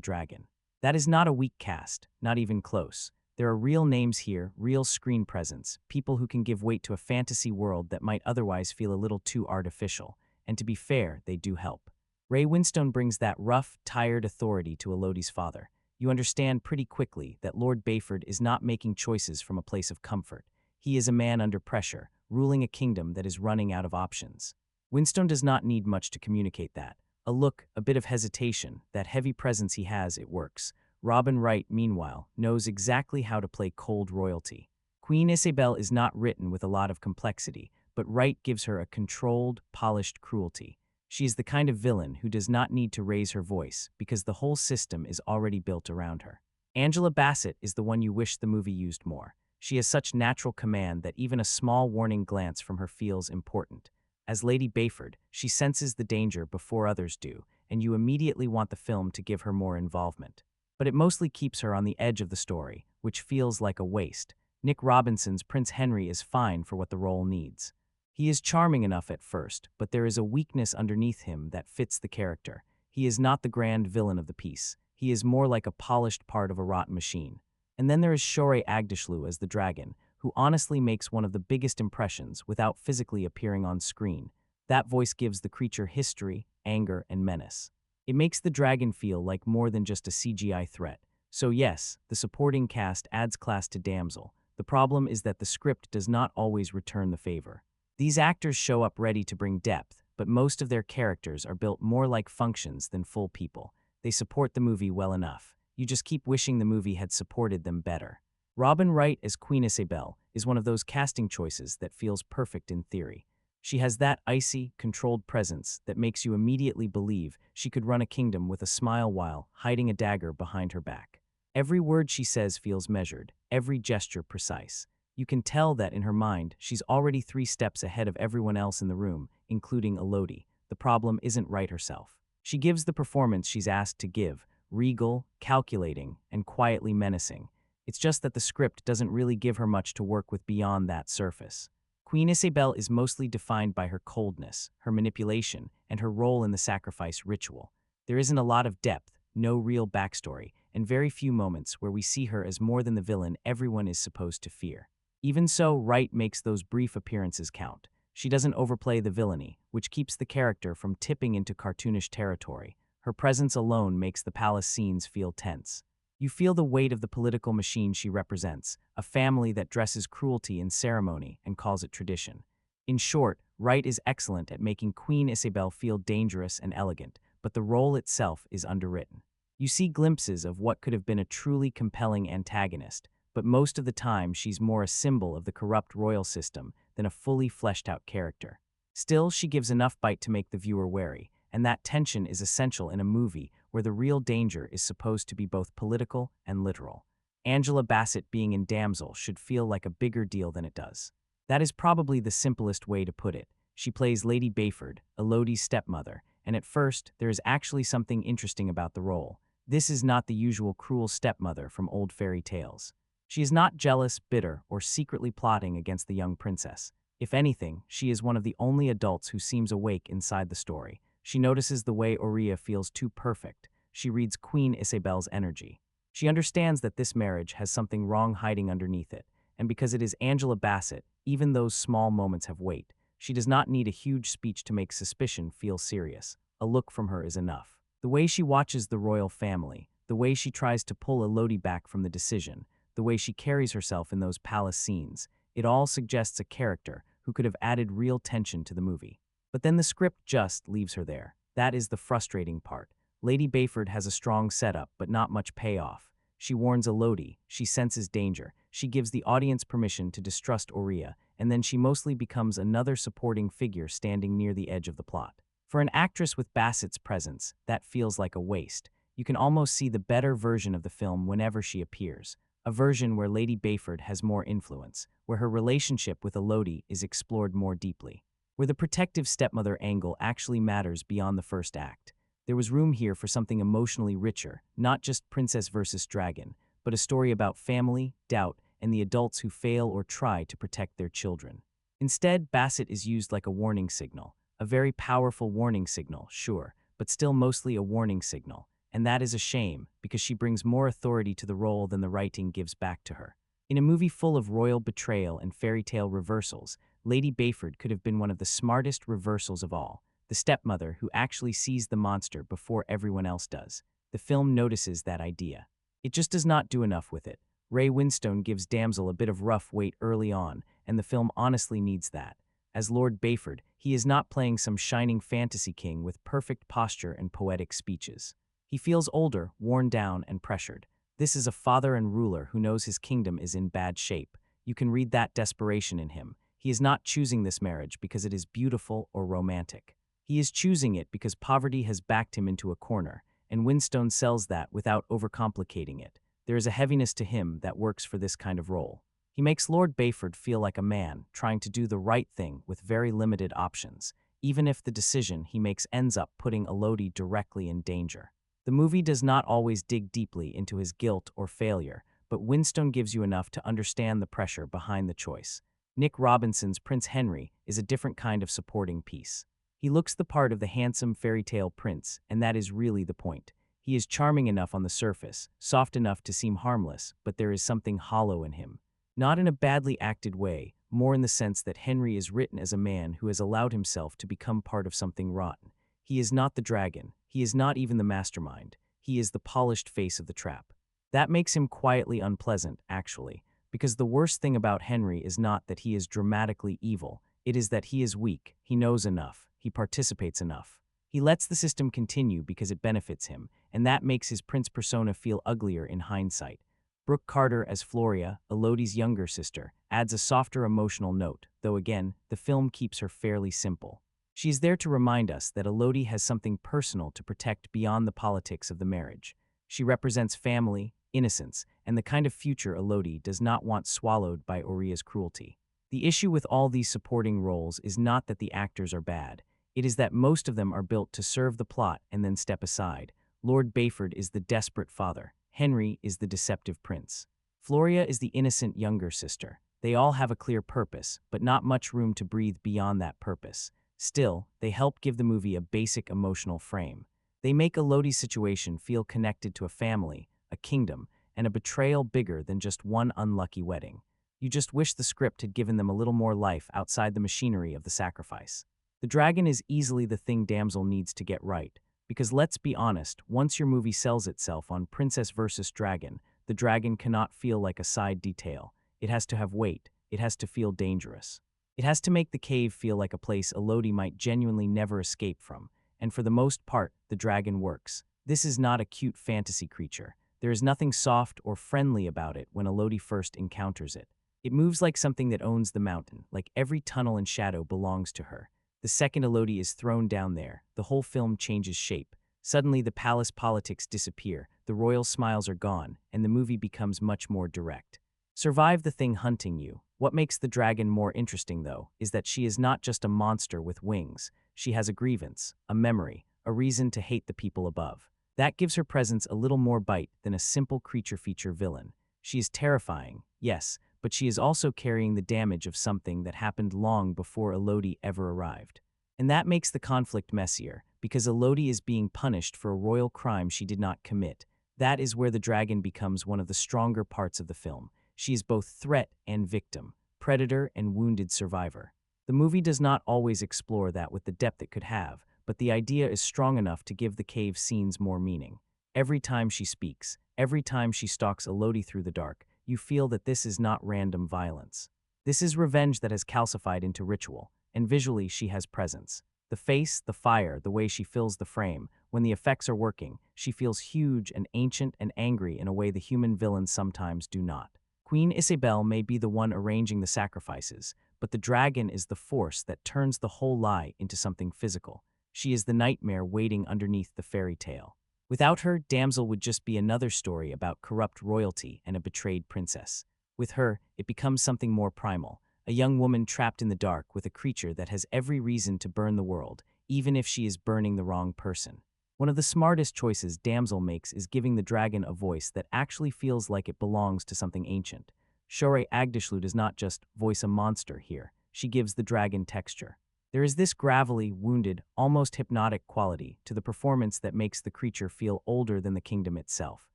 dragon. That is not a weak cast, not even close. There are real names here, real screen presence, people who can give weight to a fantasy world that might otherwise feel a little too artificial. And to be fair, they do help. Ray Winstone brings that rough, tired authority to Elodie's father. You understand pretty quickly that Lord Bayford is not making choices from a place of comfort. He is a man under pressure, ruling a kingdom that is running out of options. Winstone does not need much to communicate that. A look, a bit of hesitation, that heavy presence he has, it works. Robin Wright, meanwhile, knows exactly how to play cold royalty. Queen Isabel is not written with a lot of complexity, but Wright gives her a controlled, polished cruelty. She is the kind of villain who does not need to raise her voice because the whole system is already built around her. Angela Bassett is the one you wish the movie used more. She has such natural command that even a small warning glance from her feels important. As Lady Bayford, she senses the danger before others do, and you immediately want the film to give her more involvement. But it mostly keeps her on the edge of the story, which feels like a waste. Nick Robinson's Prince Henry is fine for what the role needs. He is charming enough at first, but there is a weakness underneath him that fits the character. He is not the grand villain of the piece. He is more like a polished part of a rotten machine. And then there is Shohreh Agdashlu as the dragon, who honestly makes one of the biggest impressions without physically appearing on screen. That voice gives the creature history, anger, and menace. It makes the dragon feel like more than just a CGI threat. So yes, the supporting cast adds class to Damsel. The problem is that the script does not always return the favor. These actors show up ready to bring depth, but most of their characters are built more like functions than full people. They support the movie well enough. You just keep wishing the movie had supported them better. Robin Wright as Queen Isabel is one of those casting choices that feels perfect in theory. She has that icy, controlled presence that makes you immediately believe she could run a kingdom with a smile while hiding a dagger behind her back. Every word she says feels measured, every gesture precise. You can tell that in her mind, she's already 3 steps ahead of everyone else in the room, including Elodie. The problem isn't Wright herself. She gives the performance she's asked to give, regal, calculating, and quietly menacing. It's just that the script doesn't really give her much to work with beyond that surface. Queen Isabel is mostly defined by her coldness, her manipulation, and her role in the sacrifice ritual. There isn't a lot of depth, no real backstory, and very few moments where we see her as more than the villain everyone is supposed to fear. Even so, Wright makes those brief appearances count. She doesn't overplay the villainy, which keeps the character from tipping into cartoonish territory. Her presence alone makes the palace scenes feel tense. You feel the weight of the political machine she represents, a family that dresses cruelty in ceremony and calls it tradition. In short, Wright is excellent at making Queen Isabel feel dangerous and elegant, but the role itself is underwritten. You see glimpses of what could have been a truly compelling antagonist, but most of the time she's more a symbol of the corrupt royal system than a fully fleshed-out character. Still, she gives enough bite to make the viewer wary, and that tension is essential in a movie where the real danger is supposed to be both political and literal. Angela Bassett being in Damsel should feel like a bigger deal than it does. That is probably the simplest way to put it. She plays Lady Bayford, Elodie's stepmother, and at first, there is actually something interesting about the role. This is not the usual cruel stepmother from old fairy tales. She is not jealous, bitter, or secretly plotting against the young princess. If anything, she is one of the only adults who seems awake inside the story. She notices the way Aurea feels too perfect. She reads Queen Isabel's energy. She understands that this marriage has something wrong hiding underneath it, and because it is Angela Bassett, even those small moments have weight. She does not need a huge speech to make suspicion feel serious. A look from her is enough. The way she watches the royal family, the way she tries to pull Elodie back from the decision, the way she carries herself in those palace scenes, it all suggests a character who could have added real tension to the movie. But then the script just leaves her there. That is the frustrating part. Lady Bayford has a strong setup, but not much payoff. She warns Elodie, she senses danger, she gives the audience permission to distrust Aurea, and then she mostly becomes another supporting figure standing near the edge of the plot. For an actress with Bassett's presence, that feels like a waste. You can almost see the better version of the film whenever she appears. A version where Lady Bayford has more influence, where her relationship with Elodie is explored more deeply, where the protective stepmother angle actually matters beyond the first act. There was room here for something emotionally richer, not just princess versus dragon, but a story about family, doubt, and the adults who fail or try to protect their children. Instead, Bassett is used like a warning signal, a very powerful warning signal, sure, but still mostly a warning signal, and that is a shame because she brings more authority to the role than the writing gives back to her. In a movie full of royal betrayal and fairy tale reversals, Lady Bayford could have been one of the smartest reversals of all, the stepmother who actually sees the monster before everyone else does. The film notices that idea. It just does not do enough with it. Ray Winstone gives Damsel a bit of rough weight early on, and the film honestly needs that. As Lord Bayford, he is not playing some shining fantasy king with perfect posture and poetic speeches. He feels older, worn down, and pressured. This is a father and ruler who knows his kingdom is in bad shape. You can read that desperation in him. He is not choosing this marriage because it is beautiful or romantic. He is choosing it because poverty has backed him into a corner, and Winstone sells that without overcomplicating it. There is a heaviness to him that works for this kind of role. He makes Lord Bayford feel like a man trying to do the right thing with very limited options, even if the decision he makes ends up putting Elodie directly in danger. The movie does not always dig deeply into his guilt or failure, but Winstone gives you enough to understand the pressure behind the choice. Nick Robinson's Prince Henry is a different kind of supporting piece. He looks the part of the handsome fairy tale prince, and that is really the point. He is charming enough on the surface, soft enough to seem harmless, but there is something hollow in him. Not in a badly acted way, more in the sense that Henry is written as a man who has allowed himself to become part of something rotten. He is not the dragon, he is not even the mastermind, he is the polished face of the trap. That makes him quietly unpleasant, actually, because the worst thing about Henry is not that he is dramatically evil, it is that he is weak, he knows enough, he participates enough. He lets the system continue because it benefits him, and that makes his prince persona feel uglier in hindsight. Brook Carter as Floria, Elodie's younger sister, adds a softer emotional note, though again, the film keeps her fairly simple. She is there to remind us that Elodie has something personal to protect beyond the politics of the marriage. She represents family, innocence, and the kind of future Elodie does not want swallowed by Oria's cruelty. The issue with all these supporting roles is not that the actors are bad. It is that most of them are built to serve the plot and then step aside. Lord Bayford is the desperate father. Henry is the deceptive prince. Floria is the innocent younger sister. They all have a clear purpose, but not much room to breathe beyond that purpose. Still, they help give the movie a basic emotional frame. They make Elodie's situation feel connected to a family, a kingdom, and a betrayal bigger than just one unlucky wedding. You just wish the script had given them a little more life outside the machinery of the sacrifice. The dragon is easily the thing Damsel needs to get right, because let's be honest, once your movie sells itself on princess versus dragon, the dragon cannot feel like a side detail. It has to have weight, it has to feel dangerous. It has to make the cave feel like a place Elodie might genuinely never escape from, and for the most part, the dragon works. This is not a cute fantasy creature. There is nothing soft or friendly about it when Elodie first encounters it. It moves like something that owns the mountain, like every tunnel and shadow belongs to her. The second Elodie is thrown down there, the whole film changes shape. Suddenly the palace politics disappear, the royal smiles are gone, and the movie becomes much more direct. Survive the thing hunting you. What makes the dragon more interesting, though, is that she is not just a monster with wings. She has a grievance, a memory, a reason to hate the people above. That gives her presence a little more bite than a simple creature feature villain. She is terrifying, yes, but she is also carrying the damage of something that happened long before Elodie ever arrived. And that makes the conflict messier, because Elodie is being punished for a royal crime she did not commit. That is where the dragon becomes one of the stronger parts of the film. She is both threat and victim, predator and wounded survivor. The movie does not always explore that with the depth it could have, but the idea is strong enough to give the cave scenes more meaning. Every time she speaks, every time she stalks Elodie through the dark, you feel that this is not random violence. This is revenge that has calcified into ritual, and visually she has presence. The face, the fire, the way she fills the frame, when the effects are working, she feels huge and ancient and angry in a way the human villains sometimes do not. Queen Isabel may be the one arranging the sacrifices, but the dragon is the force that turns the whole lie into something physical. She is the nightmare waiting underneath the fairy tale. Without her, Damsel would just be another story about corrupt royalty and a betrayed princess. With her, it becomes something more primal, a young woman trapped in the dark with a creature that has every reason to burn the world, even if she is burning the wrong person. One of the smartest choices Damsel makes is giving the dragon a voice that actually feels like it belongs to something ancient. Shorey Agdashlu does not just voice a monster here, she gives the dragon texture. There is this gravelly, wounded, almost hypnotic quality to the performance that makes the creature feel older than the kingdom itself.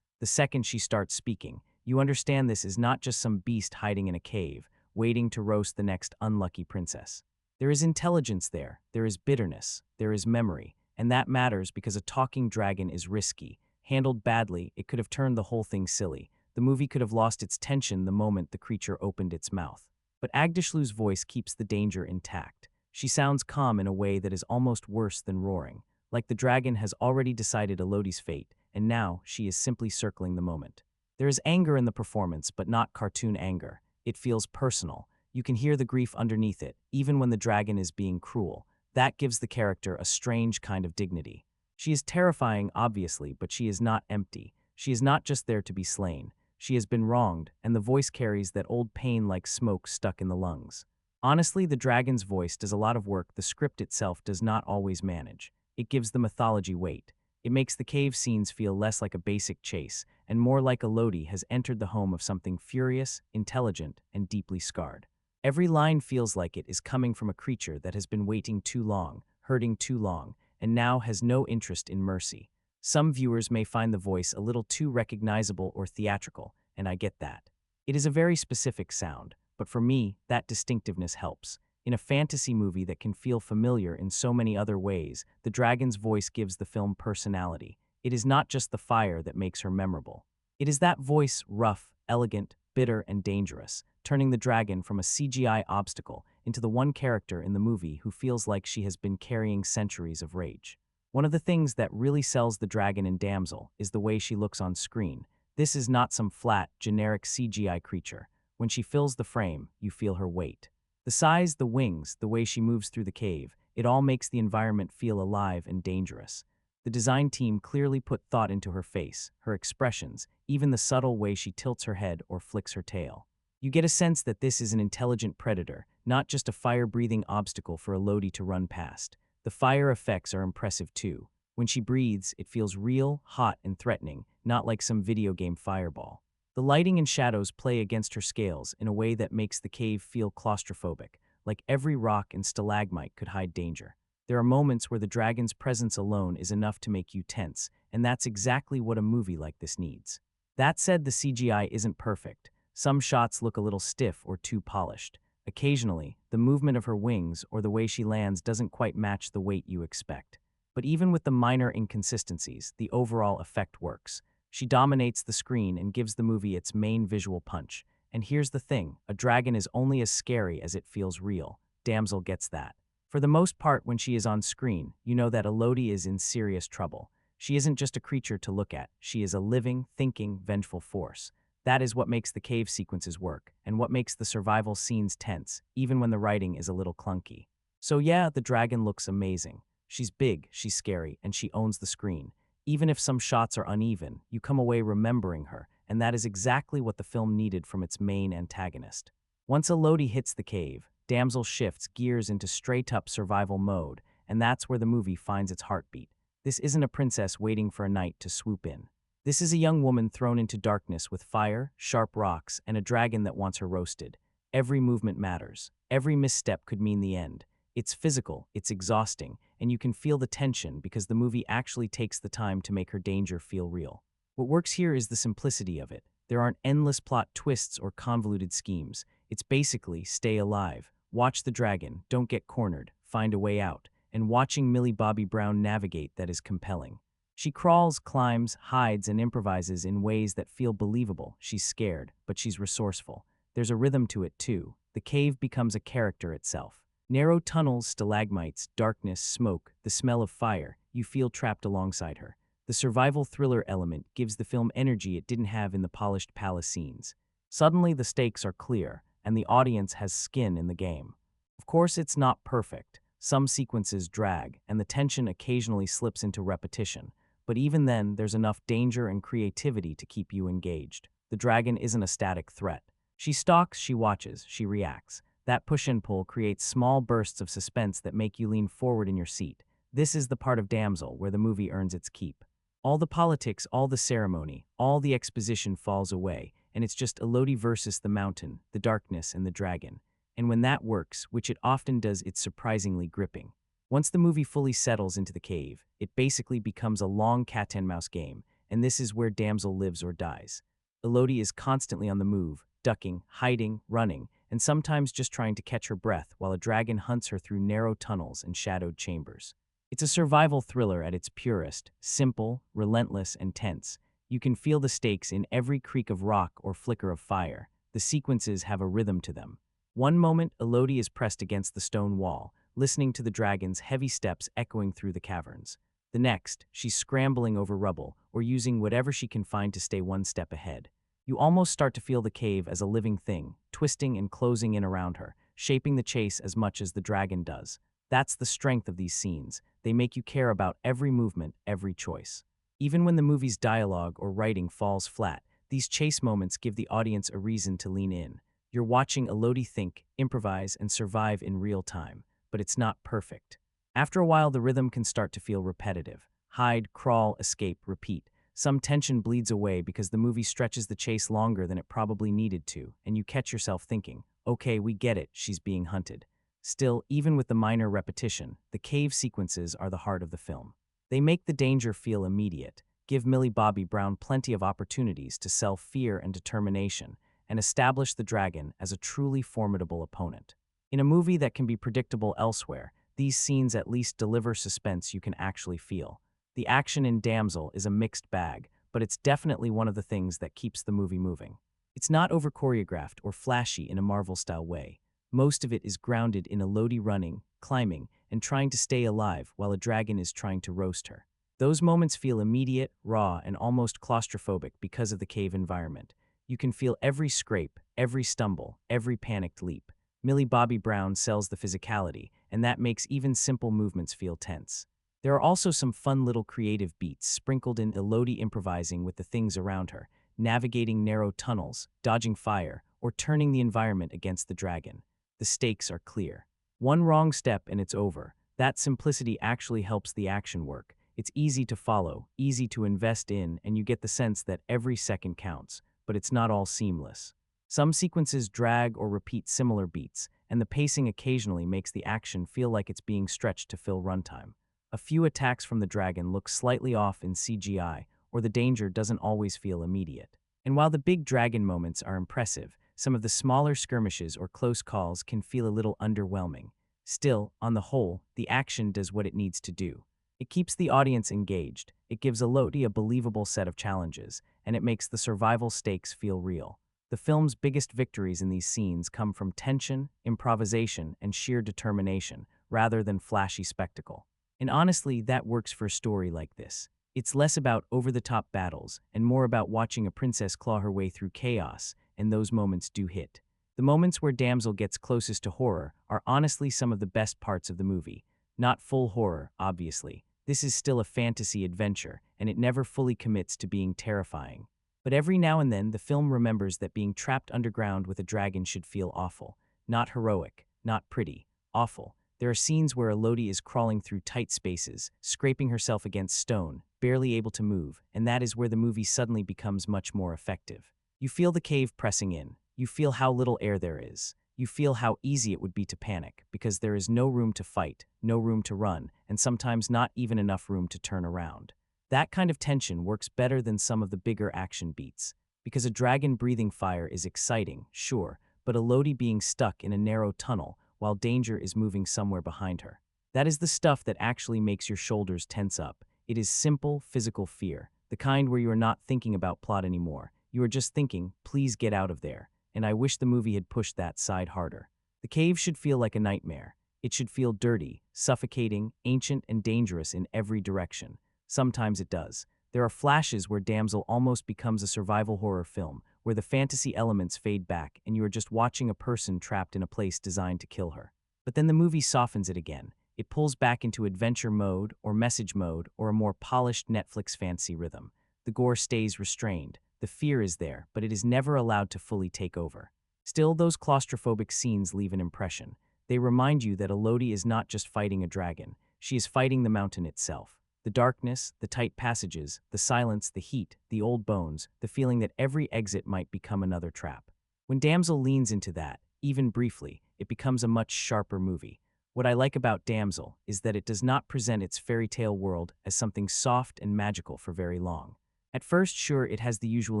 The second she starts speaking, you understand this is not just some beast hiding in a cave, waiting to roast the next unlucky princess. There is intelligence there is bitterness, there is memory, and that matters because a talking dragon is risky. Handled badly, it could have turned the whole thing silly. The movie could have lost its tension the moment the creature opened its mouth. But Agdashlu's voice keeps the danger intact. She sounds calm in a way that is almost worse than roaring, like the dragon has already decided Elodie's fate, and now she is simply circling the moment. There is anger in the performance, but not cartoon anger. It feels personal. You can hear the grief underneath it, even when the dragon is being cruel. That gives the character a strange kind of dignity. She is terrifying, obviously, but she is not empty. She is not just there to be slain. She has been wronged, and the voice carries that old pain like smoke stuck in the lungs. Honestly, the dragon's voice does a lot of work the script itself does not always manage. It gives the mythology weight. It makes the cave scenes feel less like a basic chase, and more like Elodie has entered the home of something furious, intelligent, and deeply scarred. Every line feels like it is coming from a creature that has been waiting too long, hurting too long, and now has no interest in mercy. Some viewers may find the voice a little too recognizable or theatrical, and I get that. It is a very specific sound, but for me, that distinctiveness helps. In a fantasy movie that can feel familiar in so many other ways, the dragon's voice gives the film personality. It is not just the fire that makes her memorable. It is that voice, rough, elegant, bitter, and dangerous, turning the dragon from a CGI obstacle into the one character in the movie who feels like she has been carrying centuries of rage. One of the things that really sells the dragon in Damsel is the way she looks on screen. This is not some flat, generic CGI creature. When she fills the frame, you feel her weight. The size, the wings, the way she moves through the cave, it all makes the environment feel alive and dangerous. The design team clearly put thought into her face, her expressions, even the subtle way she tilts her head or flicks her tail. You get a sense that this is an intelligent predator, not just a fire-breathing obstacle for Elodie to run past. The fire effects are impressive too. When she breathes, it feels real, hot, and threatening, not like some video game fireball. The lighting and shadows play against her scales in a way that makes the cave feel claustrophobic, like every rock and stalagmite could hide danger. There are moments where the dragon's presence alone is enough to make you tense, and that's exactly what a movie like this needs. That said, the CGI isn't perfect. Some shots look a little stiff or too polished. Occasionally, the movement of her wings or the way she lands doesn't quite match the weight you expect. But even with the minor inconsistencies, the overall effect works. She dominates the screen and gives the movie its main visual punch. And here's the thing, a dragon is only as scary as it feels real. Damsel gets that. For the most part, when she is on screen, you know that Elodie is in serious trouble. She isn't just a creature to look at, she is a living, thinking, vengeful force. That is what makes the cave sequences work, and what makes the survival scenes tense, even when the writing is a little clunky. So yeah, the dragon looks amazing. She's big, she's scary, and she owns the screen. Even if some shots are uneven, you come away remembering her, and that is exactly what the film needed from its main antagonist. Once Elodie hits the cave, Damsel shifts gears into straight-up survival mode, and that's where the movie finds its heartbeat. This isn't a princess waiting for a knight to swoop in. This is a young woman thrown into darkness with fire, sharp rocks, and a dragon that wants her roasted. Every movement matters. Every misstep could mean the end. It's physical, it's exhausting, and you can feel the tension because the movie actually takes the time to make her danger feel real. What works here is the simplicity of it. There aren't endless plot twists or convoluted schemes. It's basically stay alive, watch the dragon, don't get cornered, find a way out, and watching Millie Bobby Brown navigate that is compelling. She crawls, climbs, hides, and improvises in ways that feel believable. She's scared, but she's resourceful. There's a rhythm to it too. The cave becomes a character itself. Narrow tunnels, stalagmites, darkness, smoke, the smell of fire, you feel trapped alongside her. The survival thriller element gives the film energy it didn't have in the polished palace scenes. Suddenly the stakes are clear, and the audience has skin in the game. Of course, it's not perfect. Some sequences drag, and the tension occasionally slips into repetition. But even then, there's enough danger and creativity to keep you engaged. The dragon isn't a static threat. She stalks, she watches, she reacts. That push and pull creates small bursts of suspense that make you lean forward in your seat. This is the part of Damsel where the movie earns its keep. All the politics, all the ceremony, all the exposition falls away, and it's just Elodie versus the mountain, the darkness, and the dragon. And when that works, which it often does, it's surprisingly gripping. Once the movie fully settles into the cave, it basically becomes a long cat-and-mouse game, and this is where Damsel lives or dies. Elodie is constantly on the move, ducking, hiding, running, and sometimes just trying to catch her breath while a dragon hunts her through narrow tunnels and shadowed chambers. It's a survival thriller at its purest, simple, relentless, and tense. You can feel the stakes in every creak of rock or flicker of fire. The sequences have a rhythm to them. One moment, Elodie is pressed against the stone wall, listening to the dragon's heavy steps echoing through the caverns. The next, she's scrambling over rubble or using whatever she can find to stay one step ahead. You almost start to feel the cave as a living thing, twisting and closing in around her, shaping the chase as much as the dragon does. That's the strength of these scenes. They make you care about every movement, every choice. Even when the movie's dialogue or writing falls flat, these chase moments give the audience a reason to lean in. You're watching Elodie think, improvise, and survive in real time, but it's not perfect. After a while, the rhythm can start to feel repetitive. Hide, crawl, escape, repeat. Some tension bleeds away because the movie stretches the chase longer than it probably needed to, and you catch yourself thinking, okay, we get it, she's being hunted. Still, even with the minor repetition, the cave sequences are the heart of the film. They make the danger feel immediate, give Millie Bobby Brown plenty of opportunities to sell fear and determination, and establish the dragon as a truly formidable opponent. In a movie that can be predictable elsewhere, these scenes at least deliver suspense you can actually feel. The action in Damsel is a mixed bag, but it's definitely one of the things that keeps the movie moving. It's not over-choreographed or flashy in a Marvel-style way. Most of it is grounded in Elodie running, climbing, and trying to stay alive while a dragon is trying to roast her. Those moments feel immediate, raw, and almost claustrophobic because of the cave environment. You can feel every scrape, every stumble, every panicked leap. Millie Bobby Brown sells the physicality, and that makes even simple movements feel tense. There are also some fun little creative beats sprinkled in Elodie improvising with the things around her, navigating narrow tunnels, dodging fire, or turning the environment against the dragon. The stakes are clear. One wrong step and it's over. That simplicity actually helps the action work. It's easy to follow, easy to invest in, and you get the sense that every second counts, but it's not all seamless. Some sequences drag or repeat similar beats, and the pacing occasionally makes the action feel like it's being stretched to fill runtime. A few attacks from the dragon look slightly off in CGI, or the danger doesn't always feel immediate. And while the big dragon moments are impressive, some of the smaller skirmishes or close calls can feel a little underwhelming. Still, on the whole, the action does what it needs to do. It keeps the audience engaged, it gives Elodie a believable set of challenges, and it makes the survival stakes feel real. The film's biggest victories in these scenes come from tension, improvisation, and sheer determination, rather than flashy spectacle. And honestly, that works for a story like this. It's less about over-the-top battles and more about watching a princess claw her way through chaos, and those moments do hit. The moments where Damsel gets closest to horror are honestly some of the best parts of the movie. Not full horror, obviously. This is still a fantasy adventure, and it never fully commits to being terrifying. But every now and then, the film remembers that being trapped underground with a dragon should feel awful. Not heroic, not pretty, awful. There are scenes where Elodie is crawling through tight spaces, scraping herself against stone, barely able to move, and that is where the movie suddenly becomes much more effective. You feel the cave pressing in. You feel how little air there is. You feel how easy it would be to panic, because there is no room to fight, no room to run, and sometimes not even enough room to turn around. That kind of tension works better than some of the bigger action beats, because a dragon breathing fire is exciting, sure, but Elodie being stuck in a narrow tunnel while danger is moving somewhere behind her. That is the stuff that actually makes your shoulders tense up. It is simple, physical fear, the kind where you are not thinking about plot anymore. You are just thinking, please get out of there, and I wish the movie had pushed that side harder. The cave should feel like a nightmare. It should feel dirty, suffocating, ancient, and dangerous in every direction. Sometimes it does. There are flashes where Damsel almost becomes a survival horror film, where the fantasy elements fade back and you are just watching a person trapped in a place designed to kill her. But then the movie softens it again. It pulls back into adventure mode, or message mode, or a more polished Netflix fantasy rhythm. The gore stays restrained. The fear is there, but it is never allowed to fully take over. Still, those claustrophobic scenes leave an impression. They remind you that Elodie is not just fighting a dragon. she is fighting the mountain itself. The darkness, the tight passages, the silence, the heat, the old bones, the feeling that every exit might become another trap. When Damsel leans into that, even briefly, it becomes a much sharper movie. What I like about Damsel is that it does not present its fairy tale world as something soft and magical for very long. At first, sure, it has the usual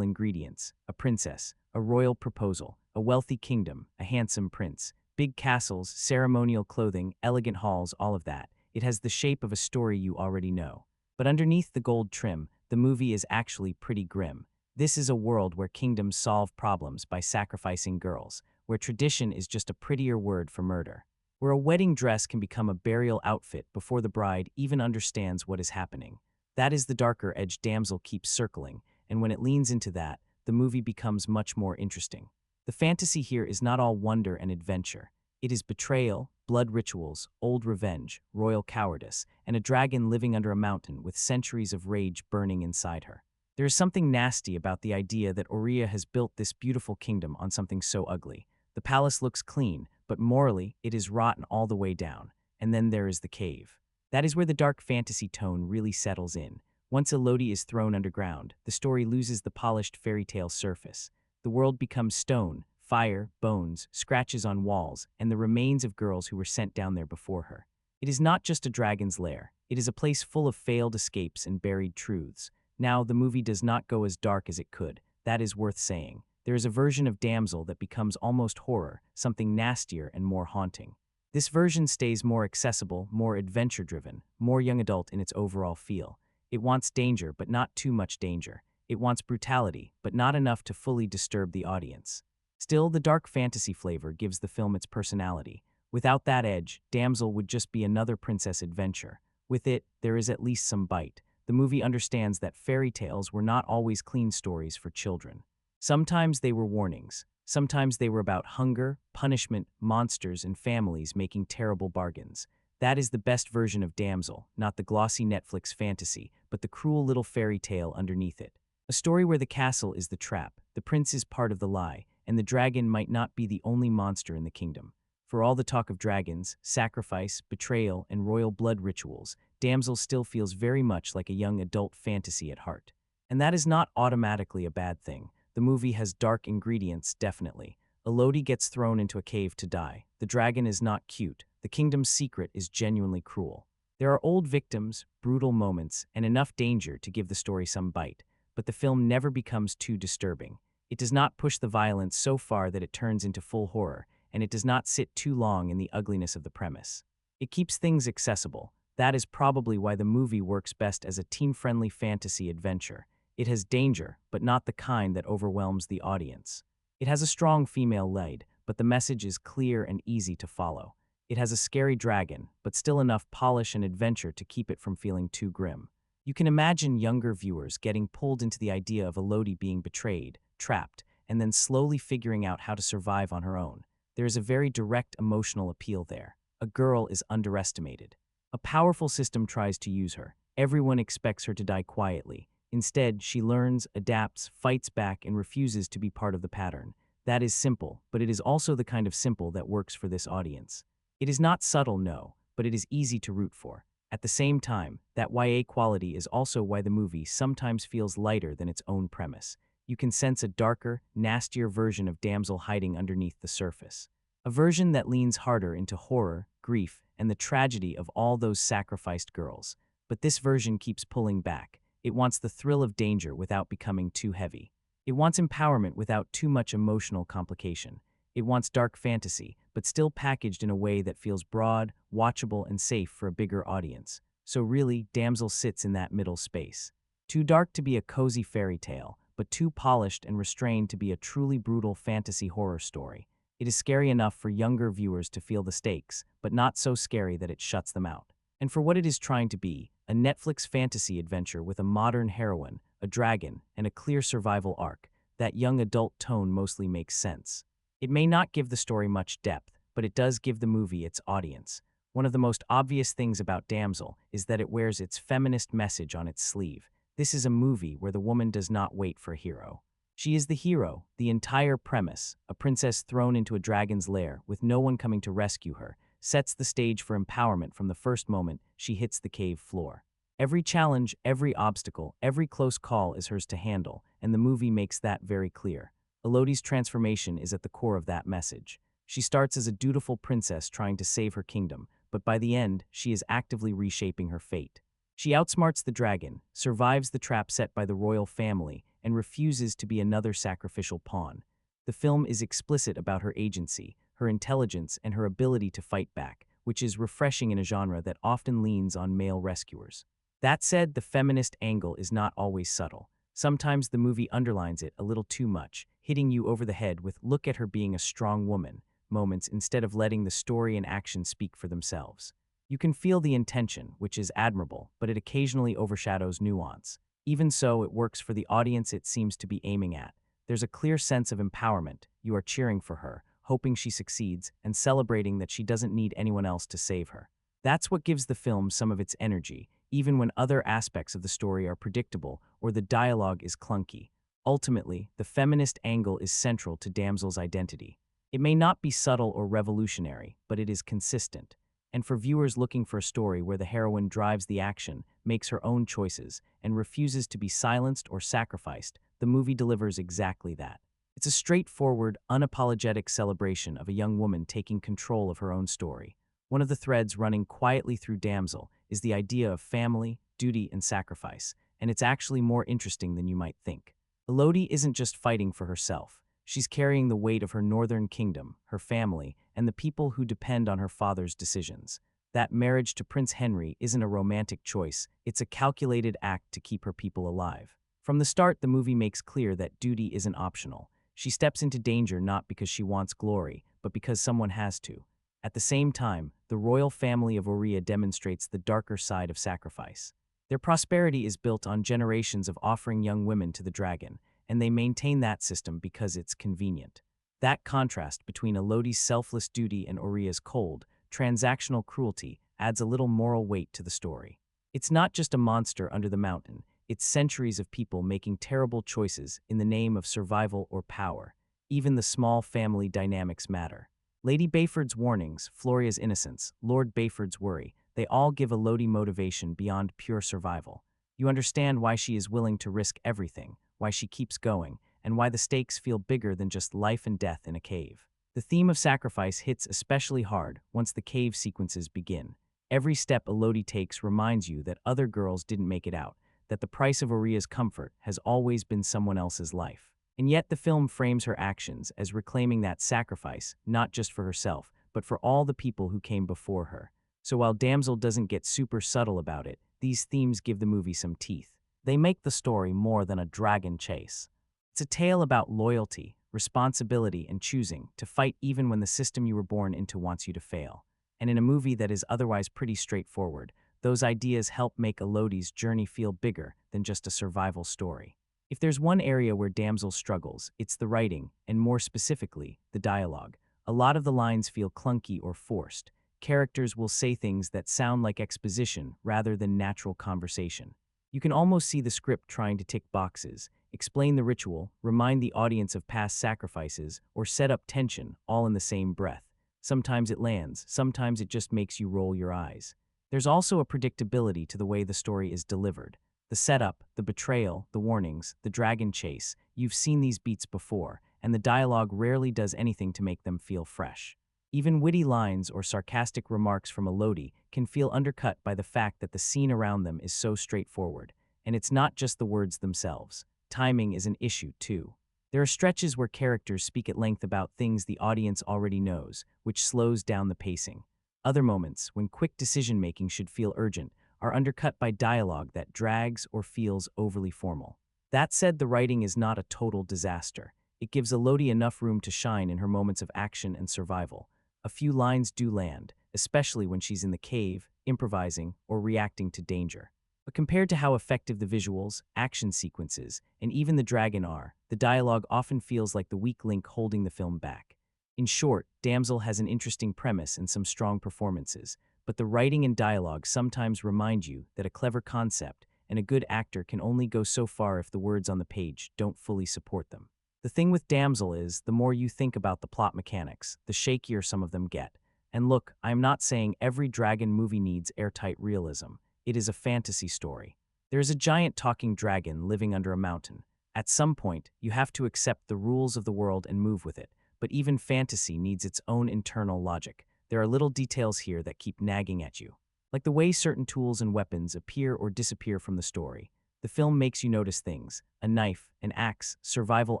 ingredients: a princess, a royal proposal, a wealthy kingdom, a handsome prince, big castles, ceremonial clothing, elegant halls, all of that. It has the shape of a story you already know. But underneath the gold trim, the movie is actually pretty grim. This is a world where kingdoms solve problems by sacrificing girls, where tradition is just a prettier word for murder, where a wedding dress can become a burial outfit before the bride even understands what is happening. That is the darker edge Damsel keeps circling, and when it leans into that, the movie becomes much more interesting. The fantasy here is not all wonder and adventure. It is betrayal, blood rituals, old revenge, royal cowardice, and a dragon living under a mountain with centuries of rage burning inside her. There is something nasty about the idea that Aurea has built this beautiful kingdom on something so ugly. The palace looks clean, but morally, it is rotten all the way down. And then there is the cave. That is where the dark fantasy tone really settles in. Once Elodie is thrown underground, the story loses the polished fairy tale surface. The world becomes stone, fire, bones, scratches on walls, and the remains of girls who were sent down there before her. It is not just a dragon's lair. It is a place full of failed escapes and buried truths. Now, the movie does not go as dark as it could. That is worth saying. There is a version of Damsel that becomes almost horror, something nastier and more haunting. This version stays more accessible, more adventure-driven, more young adult in its overall feel. It wants danger, but not too much danger. It wants brutality, but not enough to fully disturb the audience. Still, the dark fantasy flavor gives the film its personality. Without that edge, Damsel would just be another princess adventure. With it, there is at least some bite. The movie understands that fairy tales were not always clean stories for children. Sometimes they were warnings. Sometimes they were about hunger, punishment, monsters, and families making terrible bargains. That is the best version of Damsel, not the glossy Netflix fantasy, but the cruel little fairy tale underneath it. A story where the castle is the trap, the prince is part of the lie, and the dragon might not be the only monster in the kingdom. For all the talk of dragons, sacrifice, betrayal, and royal blood rituals, Damsel still feels very much like a young adult fantasy at heart. And that is not automatically a bad thing. The movie has dark ingredients, definitely. Elodie gets thrown into a cave to die. The dragon is not cute. The kingdom's secret is genuinely cruel. There are old victims, brutal moments, and enough danger to give the story some bite. But the film never becomes too disturbing. It does not push the violence so far that it turns into full horror, and it does not sit too long in the ugliness of the premise. It keeps things accessible. That is probably why the movie works best as a teen-friendly fantasy adventure. It has danger, but not the kind that overwhelms the audience. It has a strong female lead, but the message is clear and easy to follow. It has a scary dragon, but still enough polish and adventure to keep it from feeling too grim. You can imagine younger viewers getting pulled into the idea of Elodie being betrayed, trapped, and then slowly figuring out how to survive on her own. There is a very direct emotional appeal there. A girl is underestimated. A powerful system tries to use her. Everyone expects her to die quietly. Instead, she learns, adapts, fights back, and refuses to be part of the pattern. That is simple, but it is also the kind of simple that works for this audience. It is not subtle, no, but it is easy to root for. At the same time, that YA quality is also why the movie sometimes feels lighter than its own premise. You can sense a darker, nastier version of Damsel hiding underneath the surface. A version that leans harder into horror, grief, and the tragedy of all those sacrificed girls. But this version keeps pulling back. It wants the thrill of danger without becoming too heavy. It wants empowerment without too much emotional complication. It wants dark fantasy, but still packaged in a way that feels broad, watchable, and safe for a bigger audience. So really, Damsel sits in that middle space. Too dark to be a cozy fairy tale, but too polished and restrained to be a truly brutal fantasy horror story. It is scary enough for younger viewers to feel the stakes, but not so scary that it shuts them out. And for what it is trying to be, a Netflix fantasy adventure with a modern heroine, a dragon, and a clear survival arc, that young adult tone mostly makes sense. It may not give the story much depth, but it does give the movie its audience. One of the most obvious things about Damsel is that it wears its feminist message on its sleeve. This is a movie where the woman does not wait for a hero. She is the hero, the entire premise, a princess thrown into a dragon's lair with no one coming to rescue her. sets the stage for empowerment from the first moment she hits the cave floor. Every challenge, every obstacle, every close call is hers to handle, and the movie makes that very clear. Elodie's transformation is at the core of that message. She starts as a dutiful princess trying to save her kingdom, but by the end, she is actively reshaping her fate. She outsmarts the dragon, survives the trap set by the royal family, and refuses to be another sacrificial pawn. The film is explicit about her agency, her intelligence, and her ability to fight back, which is refreshing in a genre that often leans on male rescuers. That said, the feminist angle is not always subtle. Sometimes the movie underlines it a little too much, hitting you over the head with "look at her being a strong woman" moments instead of letting the story and action speak for themselves. You can feel the intention, which is admirable, but it occasionally overshadows nuance. Even so, it works for the audience it seems to be aiming at. There's a clear sense of empowerment. You are cheering for her, hoping she succeeds, and celebrating that she doesn't need anyone else to save her. That's what gives the film some of its energy, even when other aspects of the story are predictable or the dialogue is clunky. Ultimately, the feminist angle is central to Damsel's identity. It may not be subtle or revolutionary, but it is consistent. And for viewers looking for a story where the heroine drives the action, makes her own choices, and refuses to be silenced or sacrificed, the movie delivers exactly that. It's a straightforward, unapologetic celebration of a young woman taking control of her own story. One of the threads running quietly through Damsel is the idea of family, duty, and sacrifice, and it's actually more interesting than you might think. Elodie isn't just fighting for herself. She's carrying the weight of her northern kingdom, her family, and the people who depend on her father's decisions. That marriage to Prince Henry isn't a romantic choice, it's a calculated act to keep her people alive. From the start, the movie makes clear that duty isn't optional. She steps into danger not because she wants glory, but because someone has to. At the same time, the royal family of Aurea demonstrates the darker side of sacrifice. Their prosperity is built on generations of offering young women to the dragon, and they maintain that system because it's convenient. That contrast between Elodie's selfless duty and Aurea's cold, transactional cruelty adds a little moral weight to the story. It's not just a monster under the mountain, it's centuries of people making terrible choices in the name of survival or power. Even the small family dynamics matter. Lady Bayford's warnings, Floria's innocence, Lord Bayford's worry, they all give Elodie motivation beyond pure survival. You understand why she is willing to risk everything, why she keeps going, and why the stakes feel bigger than just life and death in a cave. The theme of sacrifice hits especially hard once the cave sequences begin. Every step Elodie takes reminds you that other girls didn't make it out, that the price of Aurea's comfort has always been someone else's life. And yet the film frames her actions as reclaiming that sacrifice, not just for herself, but for all the people who came before her. So while Damsel doesn't get super subtle about it, these themes give the movie some teeth. They make the story more than a dragon chase. It's a tale about loyalty, responsibility, and choosing to fight even when the system you were born into wants you to fail. And in a movie that is otherwise pretty straightforward, those ideas help make Elodie's journey feel bigger than just a survival story. If there's one area where Damsel struggles, it's the writing, and more specifically, the dialogue. A lot of the lines feel clunky or forced. Characters will say things that sound like exposition rather than natural conversation. You can almost see the script trying to tick boxes, explain the ritual, remind the audience of past sacrifices, or set up tension, all in the same breath. Sometimes it lands, sometimes it just makes you roll your eyes. There's also a predictability to the way the story is delivered. The setup, the betrayal, the warnings, the dragon chase, you've seen these beats before, and the dialogue rarely does anything to make them feel fresh. Even witty lines or sarcastic remarks from Elodie can feel undercut by the fact that the scene around them is so straightforward. And it's not just the words themselves. Timing is an issue, too. There are stretches where characters speak at length about things the audience already knows, which slows down the pacing. Other moments, when quick decision-making should feel urgent, are undercut by dialogue that drags or feels overly formal. That said, the writing is not a total disaster. It gives Elodie enough room to shine in her moments of action and survival. A few lines do land, especially when she's in the cave, improvising, or reacting to danger. But compared to how effective the visuals, action sequences, and even the dragon are, the dialogue often feels like the weak link holding the film back. In short, Damsel has an interesting premise and some strong performances, but the writing and dialogue sometimes remind you that a clever concept and a good actor can only go so far if the words on the page don't fully support them. The thing with Damsel is, the more you think about the plot mechanics, the shakier some of them get. And look, I am not saying every dragon movie needs airtight realism. It is a fantasy story. There is a giant talking dragon living under a mountain. At some point, you have to accept the rules of the world and move with it. But even fantasy needs its own internal logic. There are little details here that keep nagging at you. Like the way certain tools and weapons appear or disappear from the story. The film makes you notice things, a knife, an axe, survival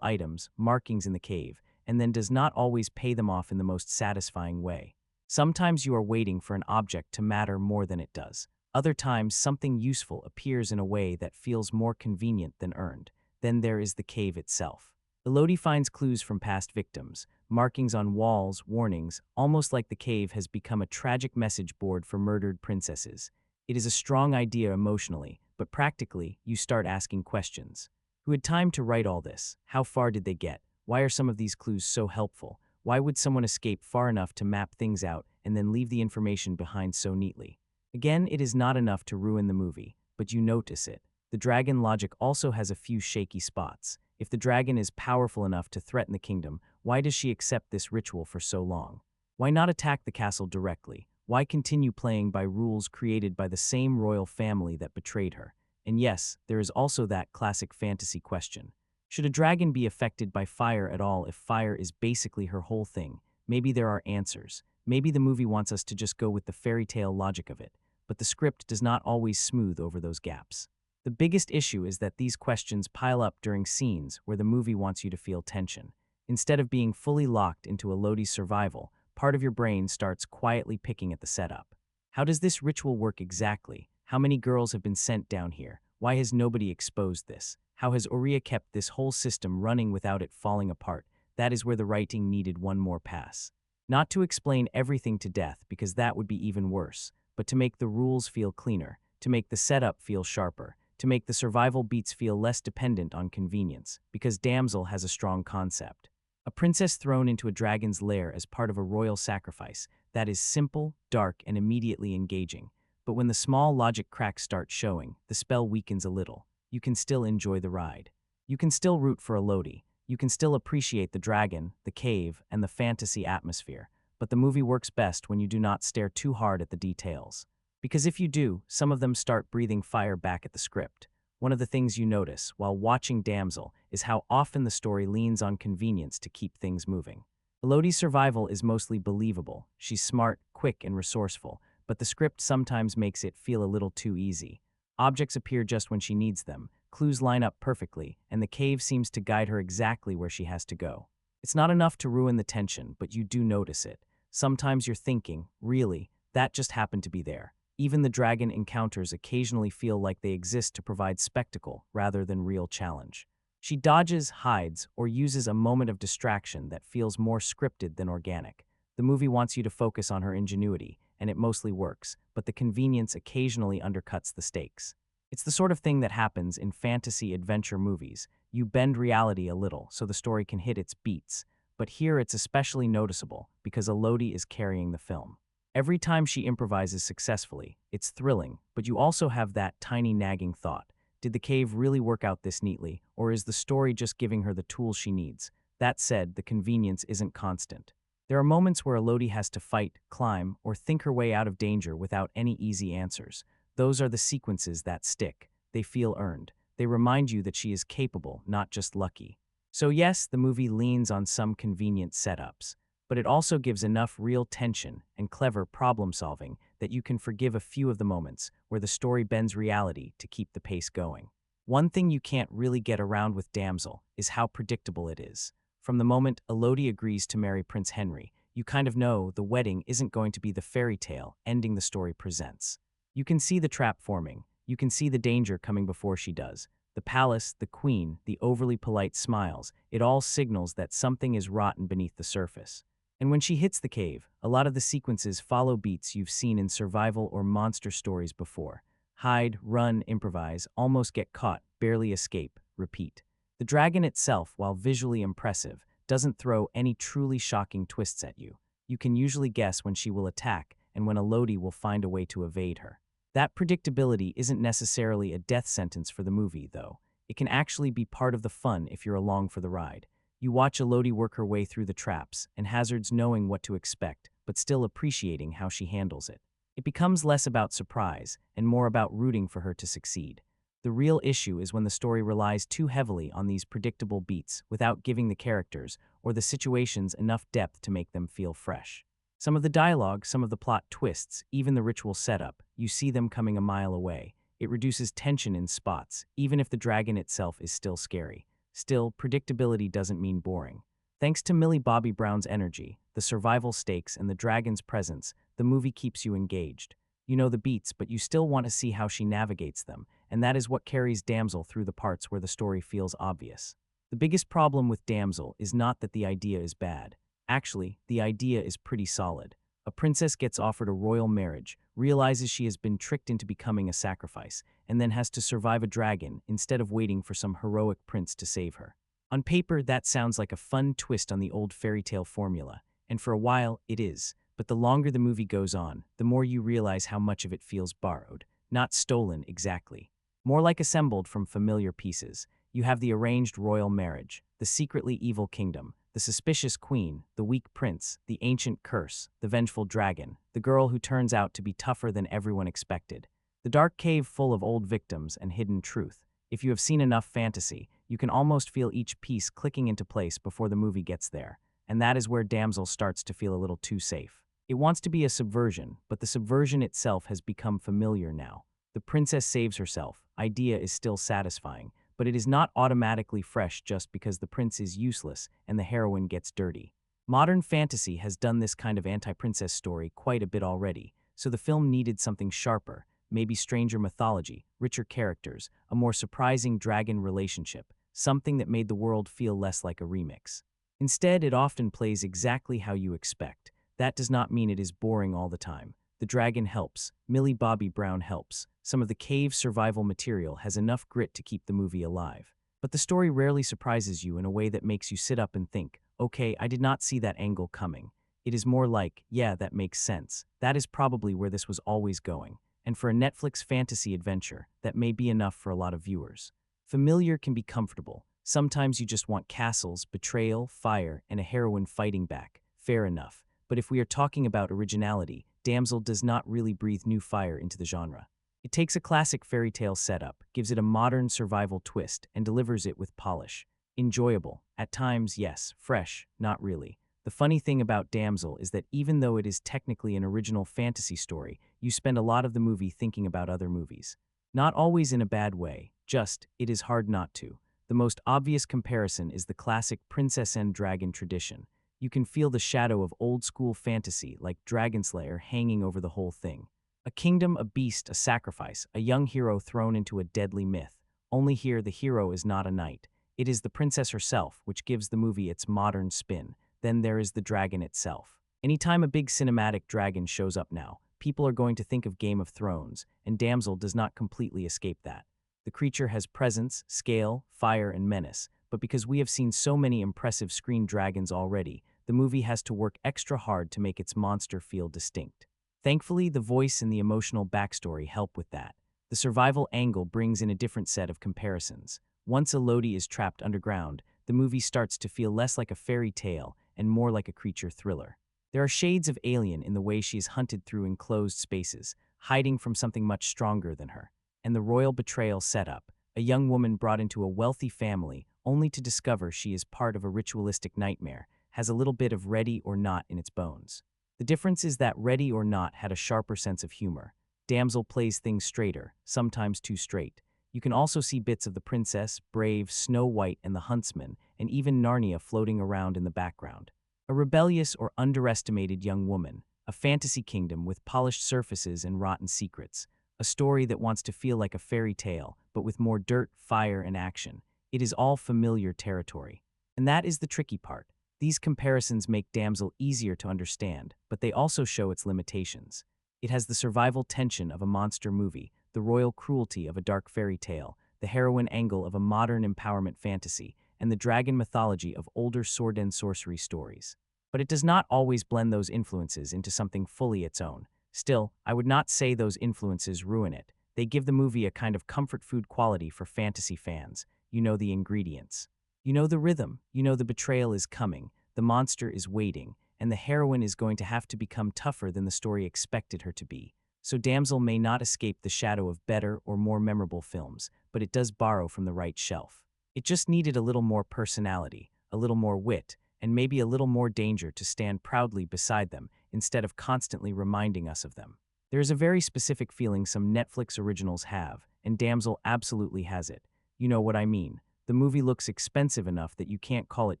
items, markings in the cave, and then does not always pay them off in the most satisfying way. Sometimes you are waiting for an object to matter more than it does. Other times, something useful appears in a way that feels more convenient than earned. Then there is the cave itself. Elodie finds clues from past victims, markings on walls, warnings, almost like the cave has become a tragic message board for murdered princesses. It is a strong idea emotionally, but practically, you start asking questions. Who had time to write all this? How far did they get? Why are some of these clues so helpful? Why would someone escape far enough to map things out and then leave the information behind so neatly? Again, it is not enough to ruin the movie, but you notice it. The dragon logic also has a few shaky spots. If the dragon is powerful enough to threaten the kingdom, why does she accept this ritual for so long? Why not attack the castle directly? Why continue playing by rules created by the same royal family that betrayed her? And yes, there is also that classic fantasy question. Should a dragon be affected by fire at all if fire is basically her whole thing? Maybe there are answers. Maybe the movie wants us to just go with the fairy tale logic of it, but the script does not always smooth over those gaps. The biggest issue is that these questions pile up during scenes where the movie wants you to feel tension. Instead of being fully locked into Elodie's survival, part of your brain starts quietly picking at the setup. How does this ritual work exactly? How many girls have been sent down here? Why has nobody exposed this? How has Aurea kept this whole system running without it falling apart? That is where the writing needed one more pass. Not to explain everything to death, because that would be even worse, but to make the rules feel cleaner, to make the setup feel sharper, to make the survival beats feel less dependent on convenience, because Damsel has a strong concept. A princess thrown into a dragon's lair as part of a royal sacrifice, that is simple, dark, and immediately engaging. But when the small logic cracks start showing, the spell weakens a little. You can still enjoy the ride. You can still root for Elodie. You can still appreciate the dragon, the cave, and the fantasy atmosphere. But the movie works best when you do not stare too hard at the details. Because if you do, some of them start breathing fire back at the script. One of the things you notice while watching Damsel is how often the story leans on convenience to keep things moving. Elodie's survival is mostly believable. She's smart, quick, and resourceful, but the script sometimes makes it feel a little too easy. Objects appear just when she needs them, clues line up perfectly, and the cave seems to guide her exactly where she has to go. It's not enough to ruin the tension, but you do notice it. Sometimes you're thinking, really, that just happened to be there. Even the dragon encounters occasionally feel like they exist to provide spectacle rather than real challenge. She dodges, hides, or uses a moment of distraction that feels more scripted than organic. The movie wants you to focus on her ingenuity, and it mostly works, but the convenience occasionally undercuts the stakes. It's the sort of thing that happens in fantasy adventure movies. You bend reality a little so the story can hit its beats, but here it's especially noticeable because Elodie is carrying the film. Every time she improvises successfully, it's thrilling, but you also have that tiny nagging thought. Did the cave really work out this neatly, or is the story just giving her the tools she needs? That said, the convenience isn't constant. There are moments where Elodie has to fight, climb, or think her way out of danger without any easy answers. Those are the sequences that stick. They feel earned. They remind you that she is capable, not just lucky. So yes, the movie leans on some convenient setups, but it also gives enough real tension and clever problem-solving that you can forgive a few of the moments where the story bends reality to keep the pace going. One thing you can't really get around with Damsel is how predictable it is. From the moment Elodie agrees to marry Prince Henry, you kind of know the wedding isn't going to be the fairy tale ending the story presents. You can see the trap forming. You can see the danger coming before she does. The palace, the queen, the overly polite smiles, it all signals that something is rotten beneath the surface. And when she hits the cave, a lot of the sequences follow beats you've seen in survival or monster stories before. Hide, run, improvise, almost get caught, barely escape, repeat. The dragon itself, while visually impressive, doesn't throw any truly shocking twists at you. You can usually guess when she will attack and when Elodie will find a way to evade her. That predictability isn't necessarily a death sentence for the movie, though. It can actually be part of the fun if you're along for the ride. You watch Elodie work her way through the traps and hazards knowing what to expect, but still appreciating how she handles it. It becomes less about surprise and more about rooting for her to succeed. The real issue is when the story relies too heavily on these predictable beats without giving the characters or the situations enough depth to make them feel fresh. Some of the dialogue, some of the plot twists, even the ritual setup, you see them coming a mile away. It reduces tension in spots, even if the dragon itself is still scary. Still, predictability doesn't mean boring. Thanks to Millie Bobby Brown's energy, the survival stakes, and the dragon's presence, the movie keeps you engaged. You know the beats, but you still want to see how she navigates them, and that is what carries Damsel through the parts where the story feels obvious. The biggest problem with Damsel is not that the idea is bad. Actually, the idea is pretty solid. A princess gets offered a royal marriage, realizes she has been tricked into becoming a sacrifice, and then has to survive a dragon instead of waiting for some heroic prince to save her. On paper, that sounds like a fun twist on the old fairy tale formula, and for a while, it is. But the longer the movie goes on, the more you realize how much of it feels borrowed, not stolen exactly. More like assembled from familiar pieces. You have the arranged royal marriage, the secretly evil kingdom, the suspicious queen, the weak prince, the ancient curse, the vengeful dragon, the girl who turns out to be tougher than everyone expected. The dark cave full of old victims and hidden truth. If you have seen enough fantasy, you can almost feel each piece clicking into place before the movie gets there. And that is where Damsel starts to feel a little too safe. It wants to be a subversion, but the subversion itself has become familiar now. The princess saves herself, idea is still satisfying, but it is not automatically fresh just because the prince is useless and the heroine gets dirty. Modern fantasy has done this kind of anti-princess story quite a bit already, so the film needed something sharper, maybe stranger mythology, richer characters, a more surprising dragon relationship, something that made the world feel less like a remix. Instead, it often plays exactly how you expect. That does not mean it is boring all the time. The dragon helps. Millie Bobby Brown helps. Some of the cave survival material has enough grit to keep the movie alive. But the story rarely surprises you in a way that makes you sit up and think, okay, I did not see that angle coming. It is more like, yeah, that makes sense. That is probably where this was always going. And for a Netflix fantasy adventure, that may be enough for a lot of viewers. Familiar can be comfortable. Sometimes you just want castles, betrayal, fire, and a heroine fighting back. Fair enough. But if we are talking about originality, Damsel does not really breathe new fire into the genre. It takes a classic fairy tale setup, gives it a modern survival twist, and delivers it with polish. Enjoyable. At times, yes. Fresh. Not really. The funny thing about Damsel is that even though it is technically an original fantasy story, you spend a lot of the movie thinking about other movies. Not always in a bad way, just, it is hard not to. The most obvious comparison is the classic princess and dragon tradition. You can feel the shadow of old-school fantasy like Dragonslayer hanging over the whole thing. A kingdom, a beast, a sacrifice, a young hero thrown into a deadly myth. Only here the hero is not a knight. It is the princess herself, which gives the movie its modern spin. Then there is the dragon itself. Anytime a big cinematic dragon shows up now, people are going to think of Game of Thrones, and Damsel does not completely escape that. The creature has presence, scale, fire, and menace, but because we have seen so many impressive screen dragons already, the movie has to work extra hard to make its monster feel distinct. Thankfully, the voice and the emotional backstory help with that. The survival angle brings in a different set of comparisons. Once Elodie is trapped underground, the movie starts to feel less like a fairy tale and more like a creature thriller. There are shades of Alien in the way she is hunted through enclosed spaces, hiding from something much stronger than her. And the royal betrayal setup, a young woman brought into a wealthy family only to discover she is part of a ritualistic nightmare, has a little bit of Ready or Not in its bones. The difference is that Ready or Not had a sharper sense of humor. Damsel plays things straighter, sometimes too straight. You can also see bits of the princess, Brave, Snow White, and the huntsman, and even Narnia floating around in the background. A rebellious or underestimated young woman, a fantasy kingdom with polished surfaces and rotten secrets. A story that wants to feel like a fairy tale, but with more dirt, fire, and action. It is all familiar territory. And that is the tricky part. These comparisons make Damsel easier to understand, but they also show its limitations. It has the survival tension of a monster movie, the royal cruelty of a dark fairy tale, the heroine angle of a modern empowerment fantasy, and the dragon mythology of older sword and sorcery stories. But it does not always blend those influences into something fully its own. Still, I would not say those influences ruin it. They give the movie a kind of comfort food quality for fantasy fans. You know the ingredients. You know the rhythm. You know the betrayal is coming, the monster is waiting, and the heroine is going to have to become tougher than the story expected her to be. So Damsel may not escape the shadow of better or more memorable films, but it does borrow from the right shelf. It just needed a little more personality, a little more wit, and maybe a little more danger to stand proudly beside them instead of constantly reminding us of them. There is a very specific feeling some Netflix originals have, and Damsel absolutely has it. You know what I mean. The movie looks expensive enough that you can't call it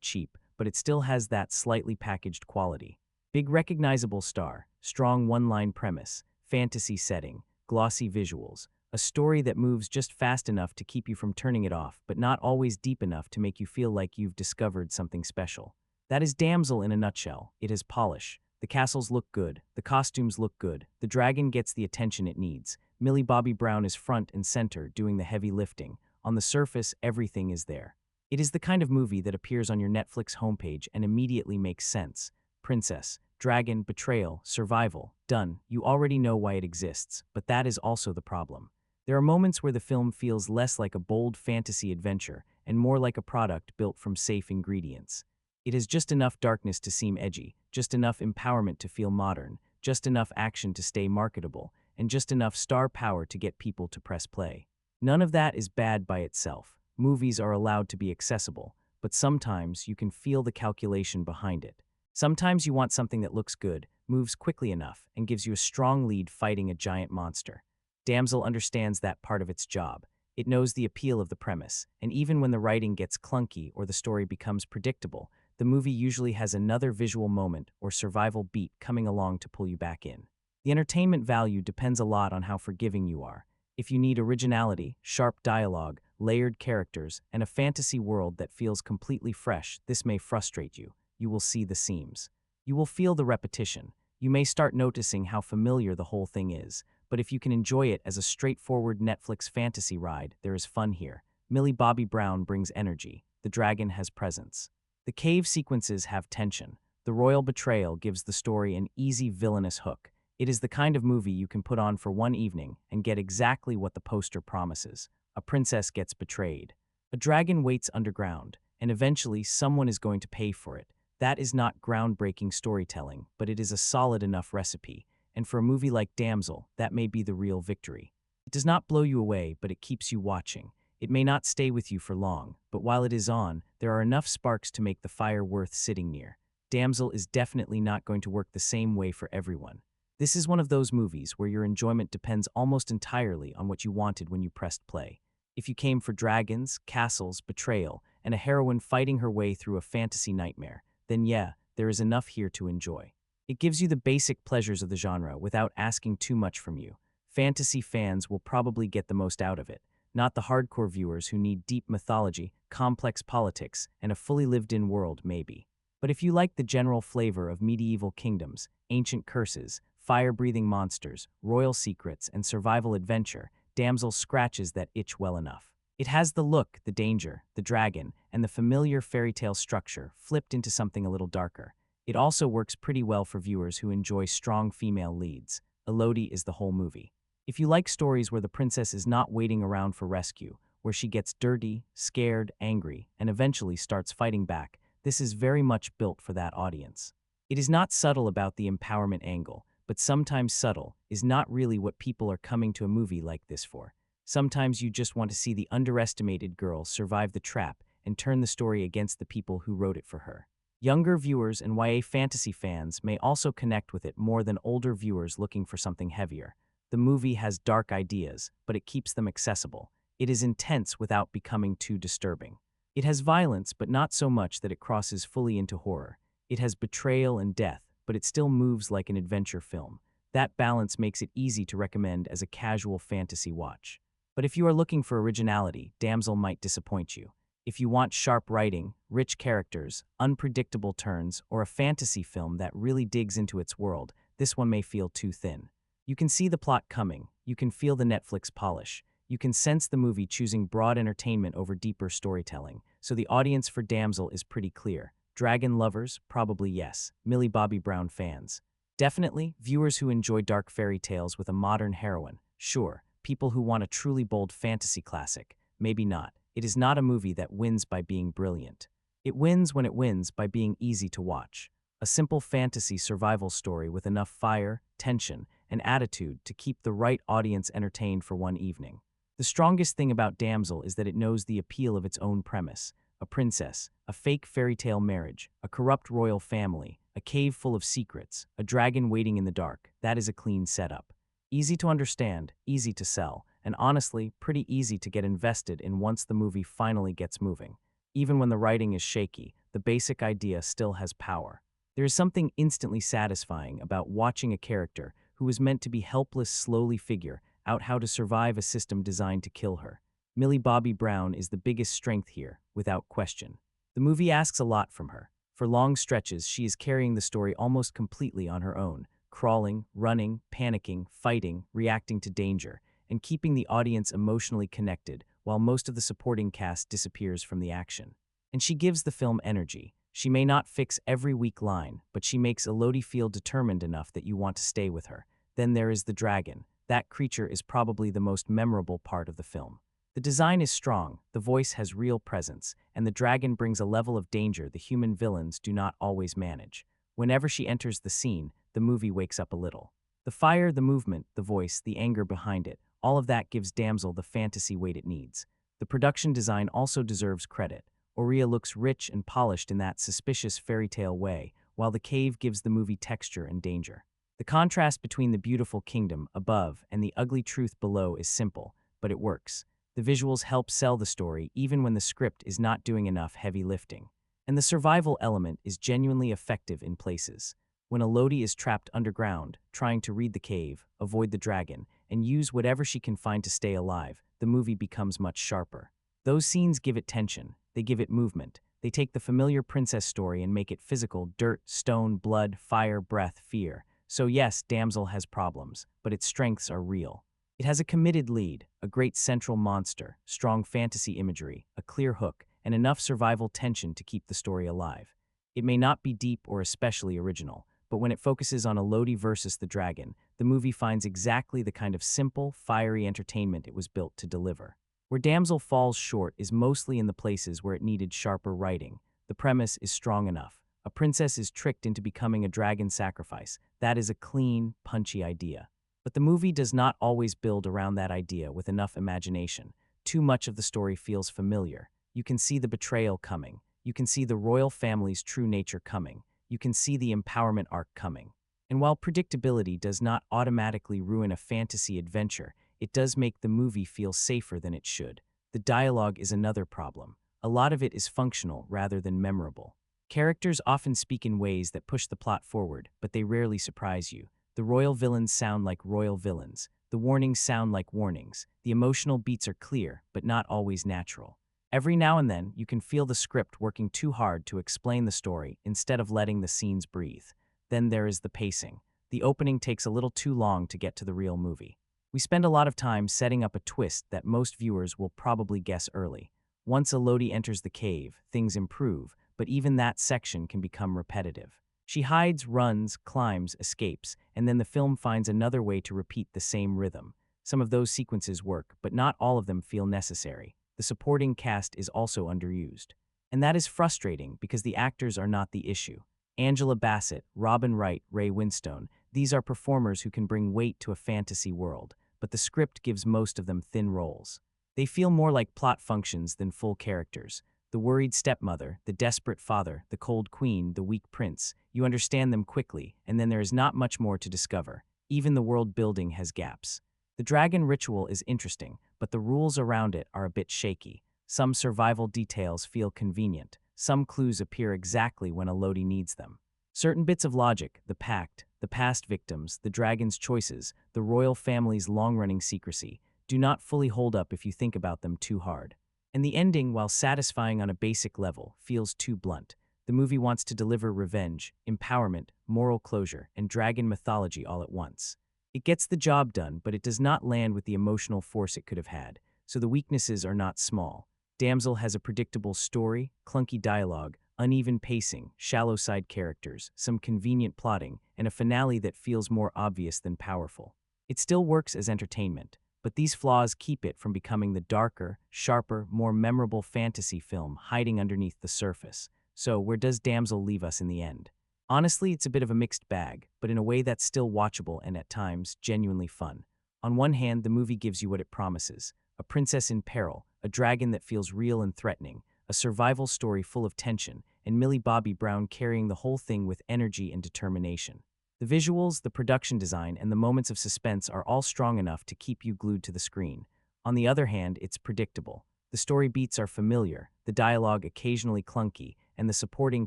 cheap, but it still has that slightly packaged quality. Big recognizable star, strong one-line premise, fantasy setting, glossy visuals, a story that moves just fast enough to keep you from turning it off, but not always deep enough to make you feel like you've discovered something special. That is Damsel in a nutshell. It has polish. The castles look good, the costumes look good, the dragon gets the attention it needs. Millie Bobby Brown is front and center, doing the heavy lifting. On the surface, everything is there. It is the kind of movie that appears on your Netflix homepage and immediately makes sense. Princess, dragon, betrayal, survival, done. You already know why it exists, but that is also the problem. There are moments where the film feels less like a bold fantasy adventure and more like a product built from safe ingredients. It has just enough darkness to seem edgy, just enough empowerment to feel modern, just enough action to stay marketable, and just enough star power to get people to press play. None of that is bad by itself. Movies are allowed to be accessible, but sometimes you can feel the calculation behind it. Sometimes you want something that looks good, moves quickly enough, and gives you a strong lead fighting a giant monster. Damsel understands that part of its job. It knows the appeal of the premise, and even when the writing gets clunky or the story becomes predictable, the movie usually has another visual moment or survival beat coming along to pull you back in. The entertainment value depends a lot on how forgiving you are. If you need originality, sharp dialogue, layered characters, and a fantasy world that feels completely fresh, this may frustrate you. You will see the seams. You will feel the repetition. You may start noticing how familiar the whole thing is. But if you can enjoy it as a straightforward Netflix fantasy ride, there is fun here. Millie Bobby Brown brings energy. The dragon has presence. The cave sequences have tension. The royal betrayal gives the story an easy villainous hook. It is the kind of movie you can put on for one evening and get exactly what the poster promises. A princess gets betrayed. A dragon waits underground, and eventually someone is going to pay for it. That is not groundbreaking storytelling, but it is a solid enough recipe. And for a movie like Damsel, that may be the real victory. It does not blow you away, but it keeps you watching. It may not stay with you for long, but while it is on, there are enough sparks to make the fire worth sitting near. Damsel is definitely not going to work the same way for everyone. This is one of those movies where your enjoyment depends almost entirely on what you wanted when you pressed play. If you came for dragons, castles, betrayal, and a heroine fighting her way through a fantasy nightmare, then yeah, there is enough here to enjoy. It gives you the basic pleasures of the genre without asking too much from you. Fantasy fans will probably get the most out of it, not the hardcore viewers who need deep mythology, complex politics, and a fully lived-in world, maybe. But if you like the general flavor of medieval kingdoms, ancient curses, fire-breathing monsters, royal secrets, and survival adventure, Damsel scratches that itch well enough. It has the look, the danger, the dragon, and the familiar fairy tale structure flipped into something a little darker. It also works pretty well for viewers who enjoy strong female leads. Elodie is the whole movie. If you like stories where the princess is not waiting around for rescue, where she gets dirty, scared, angry, and eventually starts fighting back, this is very much built for that audience. It is not subtle about the empowerment angle, but sometimes subtle is not really what people are coming to a movie like this for. Sometimes you just want to see the underestimated girl survive the trap and turn the story against the people who wrote it for her. Younger viewers and YA fantasy fans may also connect with it more than older viewers looking for something heavier. The movie has dark ideas, but it keeps them accessible. It is intense without becoming too disturbing. It has violence, but not so much that it crosses fully into horror. It has betrayal and death, but it still moves like an adventure film. That balance makes it easy to recommend as a casual fantasy watch. But if you are looking for originality, Damsel might disappoint you. If you want sharp writing, rich characters, unpredictable turns, or a fantasy film that really digs into its world, this one may feel too thin. You can see the plot coming, you can feel the Netflix polish, you can sense the movie choosing broad entertainment over deeper storytelling, so the audience for Damsel is pretty clear. Dragon lovers? Probably yes. Millie Bobby Brown fans? Definitely. Viewers who enjoy dark fairy tales with a modern heroine? Sure. People who want a truly bold fantasy classic? Maybe not. It is not a movie that wins by being brilliant. It wins when it wins by being easy to watch. a simple fantasy survival story with enough fire, tension, and attitude to keep the right audience entertained for one evening. The strongest thing about Damsel is that it knows the appeal of its own premise: a princess, a fake fairy tale marriage, a corrupt royal family, a cave full of secrets, a dragon waiting in the dark. That is a clean setup. Easy to understand, easy to sell, and honestly, pretty easy to get invested in once the movie finally gets moving. Even when the writing is shaky, the basic idea still has power. There is something instantly satisfying about watching a character who is meant to be helpless slowly figure out how to survive a system designed to kill her. Millie Bobby Brown is the biggest strength here, without question. The movie asks a lot from her. For long stretches, she is carrying the story almost completely on her own, crawling, running, panicking, fighting, reacting to danger, and keeping the audience emotionally connected while most of the supporting cast disappears from the action. And she gives the film energy. She may not fix every weak line, but she makes Elodie feel determined enough that you want to stay with her. Then there is the dragon. That creature is probably the most memorable part of the film. The design is strong, the voice has real presence, and the dragon brings a level of danger the human villains do not always manage. Whenever she enters the scene, the movie wakes up a little. The fire, the movement, the voice, the anger behind it, all of that gives Damsel the fantasy weight it needs. The production design also deserves credit. Aurea looks rich and polished in that suspicious fairy tale way, while the cave gives the movie texture and danger. The contrast between the beautiful kingdom above and the ugly truth below is simple, but it works. The visuals help sell the story even when the script is not doing enough heavy lifting. And the survival element is genuinely effective in places. When Elodie is trapped underground, trying to read the cave, avoid the dragon, and use whatever she can find to stay alive, the movie becomes much sharper. Those scenes give it tension, they give it movement. They take the familiar princess story and make it physical: dirt, stone, blood, fire, breath, fear. So yes, Damsel has problems, but its strengths are real. It has a committed lead, a great central monster, strong fantasy imagery, a clear hook, and enough survival tension to keep the story alive. It may not be deep or especially original, but when it focuses on Elodie versus the dragon, the movie finds exactly the kind of simple, fiery entertainment it was built to deliver. Where Damsel falls short is mostly in the places where it needed sharper writing. The premise is strong enough. A princess is tricked into becoming a dragon sacrifice. That is a clean, punchy idea. But the movie does not always build around that idea with enough imagination. Too much of the story feels familiar. You can see the betrayal coming. You can see the royal family's true nature coming. You can see the empowerment arc coming. And while predictability does not automatically ruin a fantasy adventure, it does make the movie feel safer than it should. The dialogue is another problem. A lot of it is functional rather than memorable. Characters often speak in ways that push the plot forward, but they rarely surprise you. The royal villains sound like royal villains. The warnings sound like warnings. The emotional beats are clear, but not always natural. Every now and then, you can feel the script working too hard to explain the story instead of letting the scenes breathe. Then there is the pacing. The opening takes a little too long to get to the real movie. We spend a lot of time setting up a twist that most viewers will probably guess early. Once Elodie enters the cave, things improve, but even that section can become repetitive. She hides, runs, climbs, escapes, and then the film finds another way to repeat the same rhythm. Some of those sequences work, but not all of them feel necessary. The supporting cast is also underused. And that is frustrating because the actors are not the issue. Angela Bassett, Robin Wright, Ray Winstone, these are performers who can bring weight to a fantasy world, but the script gives most of them thin roles. They feel more like plot functions than full characters. The worried stepmother, the desperate father, the cold queen, the weak prince. You understand them quickly, and then there is not much more to discover. Even the world building has gaps. The dragon ritual is interesting, but the rules around it are a bit shaky. Some survival details feel convenient. Some clues appear exactly when Elodie needs them. Certain bits of logic, the pact, the past victims, the dragon's choices, the royal family's long-running secrecy, do not fully hold up if you think about them too hard. And the ending, while satisfying on a basic level, feels too blunt. The movie wants to deliver revenge, empowerment, moral closure, and dragon mythology all at once. It gets the job done, but it does not land with the emotional force it could have had, so the weaknesses are not small. Damsel has a predictable story, clunky dialogue, uneven pacing, shallow side characters, some convenient plotting, and a finale that feels more obvious than powerful. It still works as entertainment, but these flaws keep it from becoming the darker, sharper, more memorable fantasy film hiding underneath the surface. So, where does Damsel leave us in the end? Honestly, it's a bit of a mixed bag, but in a way that's still watchable and at times genuinely fun. On one hand, the movie gives you what it promises: a princess in peril, a dragon that feels real and threatening, a survival story full of tension, and Millie Bobby Brown carrying the whole thing with energy and determination. The visuals, the production design, and the moments of suspense are all strong enough to keep you glued to the screen. On the other hand, it's predictable. The story beats are familiar, the dialogue occasionally clunky, and the supporting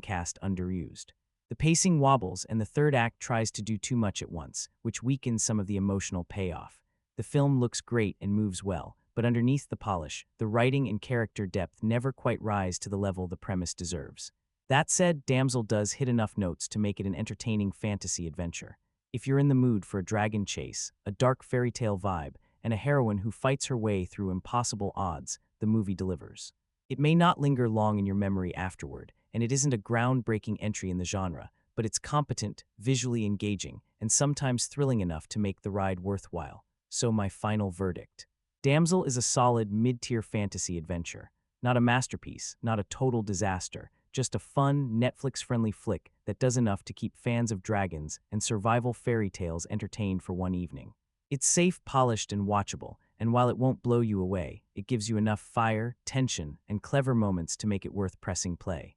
cast underused. The pacing wobbles, and the third act tries to do too much at once, which weakens some of the emotional payoff. The film looks great and moves well, but underneath the polish, the writing and character depth never quite rise to the level the premise deserves. That said, Damsel does hit enough notes to make it an entertaining fantasy adventure. If you're in the mood for a dragon chase, a dark fairy tale vibe, and a heroine who fights her way through impossible odds, the movie delivers. It may not linger long in your memory afterward, and it isn't a groundbreaking entry in the genre, but it's competent, visually engaging, and sometimes thrilling enough to make the ride worthwhile. So my final verdict. Damsel is a solid mid-tier fantasy adventure. Not a masterpiece, not a total disaster, just a fun, Netflix-friendly flick that does enough to keep fans of dragons and survival fairy tales entertained for one evening. It's safe, polished, and watchable, and while it won't blow you away, it gives you enough fire, tension, and clever moments to make it worth pressing play.